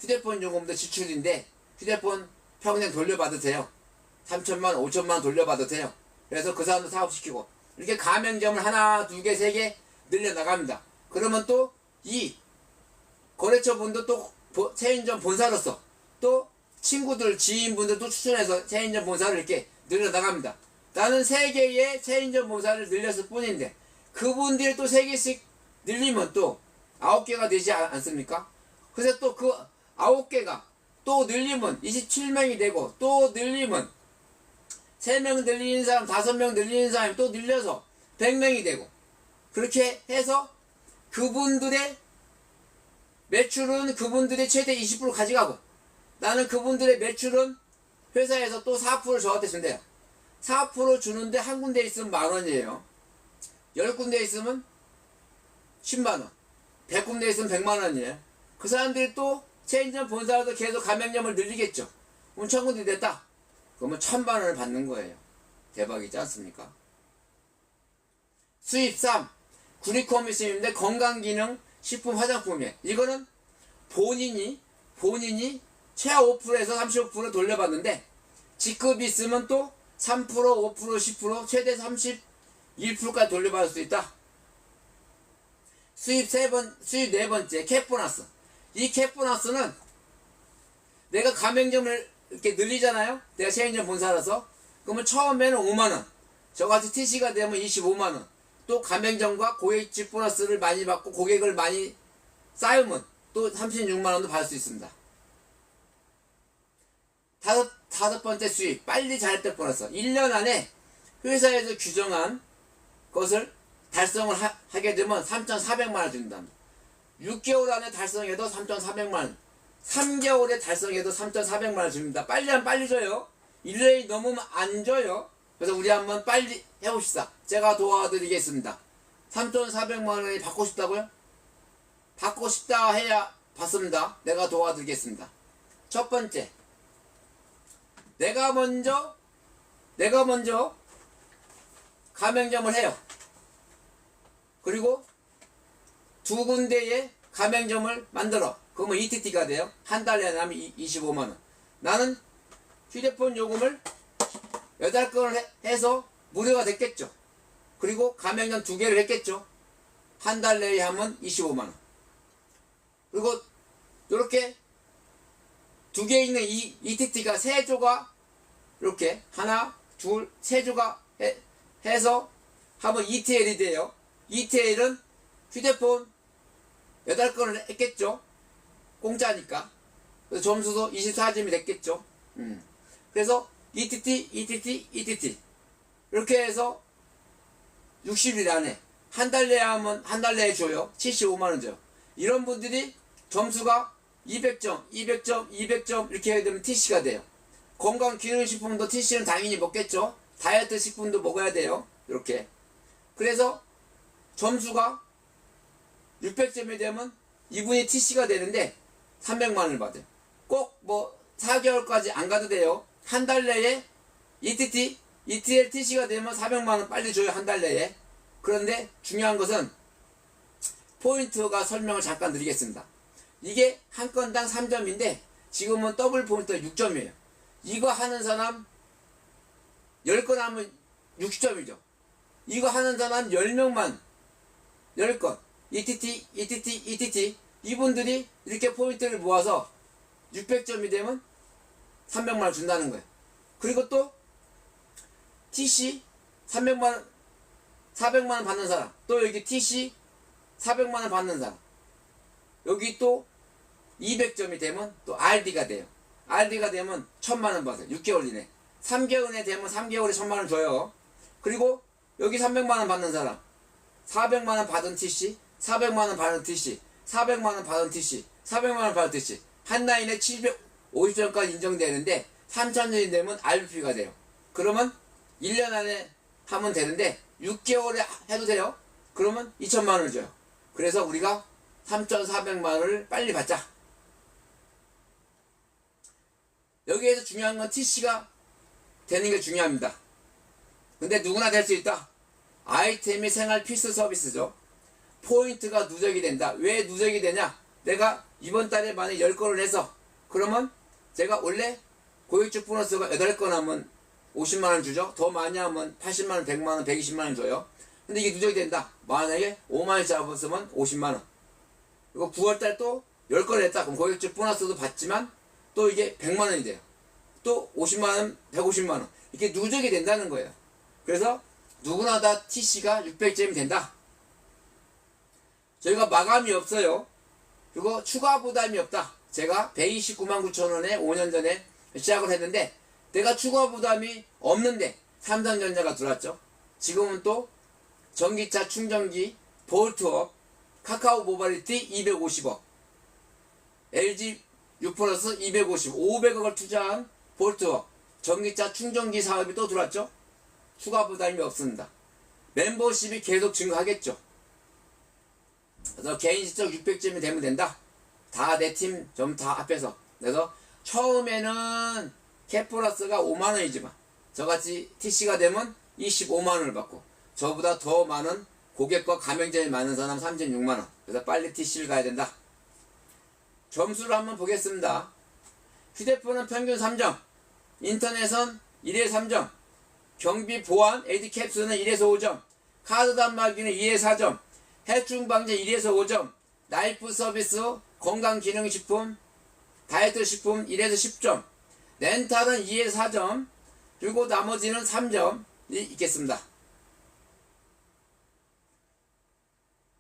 휴대폰 요금도 지출인데 휴대폰 평생 돌려받으도 돼요. 3천만 5천만 원 돌려받아도 돼요. 그래서 그 사람도 사업시키고, 이렇게 가맹점을 하나, 두 개, 세 개 늘려나갑니다. 그러면 또 이 거래처분도 또 체인점 본사로서 또 친구들, 지인분들도 추천해서 체인점 본사를 이렇게 늘려나갑니다. 나는 3개의 체인점 본사를 늘렸을 뿐인데, 그분들이 또 3개씩 늘리면 또 9개가 되지 않습니까? 그래서 또 그 9개가 또 늘리면 27명이 되고, 또 늘리면 3명 늘리는 사람, 5명 늘리는 사람이 또 늘려서 100명이 되고, 그렇게 해서 그분들의 매출은 그분들의 최대 20% 가져가고, 나는 그분들의 매출은 회사에서 또 4% 저한테 준대요. 4% 주는데 한 군데 있으면 10,000원이에요. 10군데 있으면 10만원, 100군데 있으면 100만원이에요. 그 사람들이 또 체인점 본사도 계속 가맹점을 늘리겠죠. 그럼 1000군데 됐다. 그러면 1000만원을 받는 거예요. 대박이지 않습니까? 수입 3, 구리 커미션인데 건강기능 식품 화장품이에요. 이거는 본인이 최하 5%에서 35% 돌려받는데, 직급이 있으면 또 3%, 5%, 10%, 최대 31%까지 돌려받을 수 있다. 수입 4번째, 캡보너스. 이 캡보너스는 내가 가맹점을 이렇게 늘리잖아요. 내가 체인점 본사라서. 그러면 처음에는 5만원, 저같이 TC가 되면 25만원, 또 가맹점과 고객집 보너스를 많이 받고 고객을 많이 쌓으면 또 36만원도 받을 수 있습니다. 다섯 번째 수입, 빨리 잘할 보너스. 1년 안에 회사에서 규정한 것을 달성을 하게 되면 3,400만원 준답니다. 6개월 안에 달성해도 3,400만원, 3개월에 달성해도 3,400만원 줍니다. 빨리 하면 빨리 줘요. 1년이 넘으면 안 줘요. 그래서 우리 한번 빨리 해봅시다. 제가 도와드리겠습니다. 3,400만 원이 받고 싶다고요? 받고 싶다 해야 받습니다. 내가 도와드리겠습니다. 첫 번째, 내가 먼저 가맹점을 해요. 그리고 두 군데에 가맹점을 만들어. 그러면 ETT가 돼요. 한 달에 하면 25만원. 나는 휴대폰 요금을 8건을 해서 무료가 됐겠죠. 그리고 가맹점 2개를 했겠죠. 한 달 내에 하면 25만원. 그리고 이렇게 2개 있는 이 ETT가 3조가 이렇게 하나, 둘, 3조가 해서 하면 ETL이 돼요. ETL은 휴대폰 8건을 했겠죠. 공짜니까. 그래서 점수도 24점이 됐겠죠. 그래서 ETT 이렇게 해서 60일 안에 한 달 내에 하면 한 달 내에 줘요. 75만원 줘요. 이런 분들이 점수가 200점 이렇게 하게 되면 TC가 돼요. 건강기능식품도 TC는 당연히 먹겠죠. 다이어트 식품도 먹어야 돼요. 이렇게. 그래서 점수가 600점이 되면 이분이 TC가 되는데 300만원을 받아요. 꼭 뭐 4개월까지 안 가도 돼요. 한 달 내에 ETL TC가 되면 400만원 빨리 줘요. 한 달 내에. 그런데 중요한 것은 포인트가 설명을 잠깐 드리겠습니다. 이게 한 건당 3점인데 지금은 더블 포인트가 6점이에요. 이거 하는 사람 10건 하면 60점이죠. 이거 하는 사람 10명만 10건 ETT 이분들이 이렇게 포인트를 모아서 600점이 되면 300만원 준다는 거예요. 그리고 또 TC 300만원 400만원 받는 사람, 또 여기 TC 400만원 받는 사람, 여기 또 200점이 되면 또 RD가 돼요. RD가 되면 1000만원 받아요. 6개월 이내. 3개월 이내 되면 3개월에 1000만원 줘요. 그리고 여기 300만원 받는 사람, 400만원 받은 TC, 400만원 받은 TC, 400만원 받은 TC, 400만원 받은 TC, 한 라인에 750점까지 인정되는데 3000점이 되면 RBP가 돼요. 그러면 1년 안에 하면 되는데 6개월에 해도 돼요. 그러면 2천만원을 줘요. 그래서 우리가 3,400만원을 빨리 받자. 여기에서 중요한 건 TC가 되는 게 중요합니다. 근데 누구나 될 수 있다. 아이템이 생활 필수 서비스죠. 포인트가 누적이 된다. 왜 누적이 되냐? 내가 이번 달에 만약 10건을 해서 그러면 제가 원래 고객주 보너스가 8건 하면 50만원 주죠. 더 많이 하면 80만원, 100만원, 120만원 줘요. 근데 이게 누적이 된다. 만약에 5만원 잡았으면 50만원. 그리고 9월달 또 10건을 했다. 그럼 고객주 보너스도 받지만 또 이게 100만원이 돼요. 또 50만원, 150만원. 이렇게 누적이 된다는 거예요. 그래서 누구나 다 TC가 600점이 된다. 저희가 마감이 없어요. 그리고 추가 부담이 없다. 제가 129만 9천원에 5년 전에 시작을 했는데 내가 추가 부담이 없는데 삼성전자가 들어왔죠. 지금은 또 전기차 충전기 볼트업 카카오 모바리티 250억 LG U 플러스 250 500억을 투자한 볼트업 전기차 충전기 사업이 또 들어왔죠. 추가 부담이 없습니다. 멤버십이 계속 증가하겠죠. 그래서 개인 실적 600점이 되면 된다. 다 내 팀 좀 다 앞에서. 그래서 처음에는 캡 플러스가 5만원이지만 저같이 TC가 되면 25만원을 받고 저보다 더 많은 고객과 가맹점이 많은 사람 36만원. 그래서 빨리 TC를 가야 된다. 점수를 한번 보겠습니다. 휴대폰은 평균 3점, 인터넷은 1에 3점, 경비 보안 에디캡스는 1에서 5점, 카드 단말기는 2에 4점, 해충 방제 1에서 5점, 라이프 서비스, 건강기능식품, 다이어트 식품 1에서 10점, 렌탈은 2에서 4점, 그리고 나머지는 3점이 있겠습니다.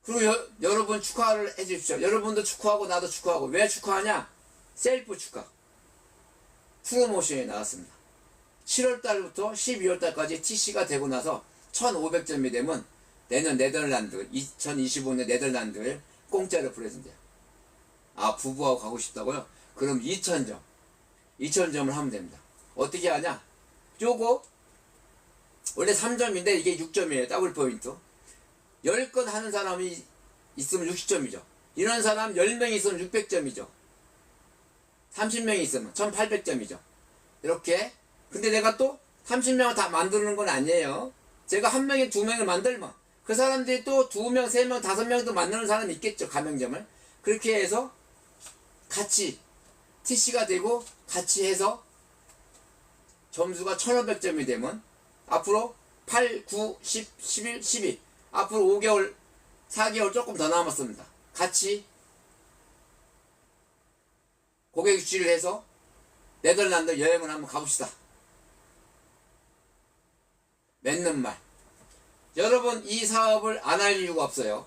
그리고 여러분 축하를 해주십시오. 여러분도 축하하고 나도 축하하고. 왜 축하하냐? 셀프 축하. 프로모션이 나왔습니다. 7월달부터 12월달까지 TC가 되고 나서 1500점이 되면 내년 네덜란드 2025년 네덜란드를 공짜로 프레젠트해요. 아, 부부하고 가고 싶다고요? 그럼 2000점을 하면 됩니다. 어떻게 하냐? 요거 원래 3점인데 이게 6점이에요. 더블 포인트. 10건 하는 사람이 있으면 60점이죠. 이런 사람 10명 있으면 600점이죠. 30명이 있으면 1800점이죠. 이렇게. 근데 내가 또 30명을 다 만드는 건 아니에요. 제가 한 명에 2명을 만들면 그 사람들이 또 2명, 3명, 5명도 만드는 사람이 있겠죠. 가맹점을. 그렇게 해서 같이 TC가 되고 같이 해서 점수가 1500점이 되면 앞으로 8, 9, 10, 11, 12 앞으로 5개월, 4개월 조금 더 남았습니다. 같이 고객 유치를 해서 네덜란드 여행을 한번 가봅시다. 맺는 말. 여러분 이 사업을 안 할 이유가 없어요.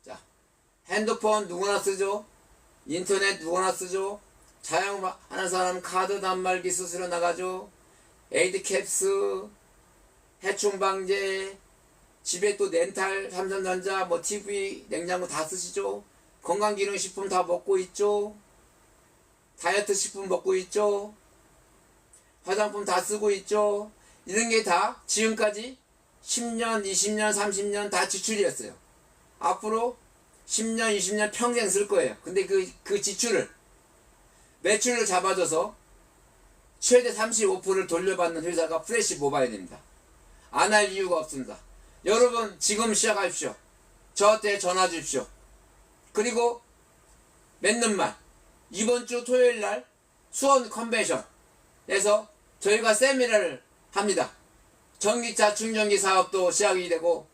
자, 핸드폰 누구나 쓰죠. 인터넷 누구나 쓰죠. 자영업하는 사람 카드 단말기 수수료 나가죠. 에이드캡스, 해충방제, 집에 또 렌탈, 삼성전자, 뭐 TV, 냉장고 다 쓰시죠. 건강기능식품 다 먹고 있죠. 다이어트 식품 먹고 있죠. 화장품 다 쓰고 있죠. 이런 게 다 지금까지 10년, 20년, 30년 다 지출이었어요. 앞으로 10년, 20년 평생 쓸 거예요. 근데 그 지출을 매출을 잡아줘서 최대 35%를 돌려받는 회사가 프레시 모바일입니다. 안 할 이유가 없습니다. 여러분 지금 시작하십시오. 저한테 전화 주십시오. 그리고 맺는 말 이번 주 토요일날 수원 컨벤션에서 저희가 세미나를 합니다. 전기차 충전기 사업도 시작이 되고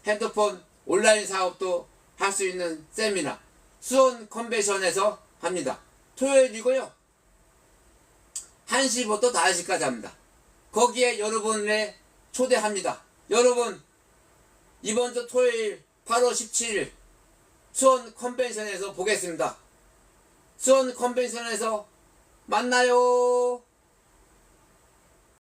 핸드폰 온라인 사업도 할 수 있는 세미나 수원 컨벤션에서 합니다. 토요일이고요. 1시부터 5시까지 합니다. 거기에 여러분을 초대합니다. 여러분 이번 주 토요일 8월 17일 수원 컨벤션에서 보겠습니다. 수원 컨벤션에서 만나요.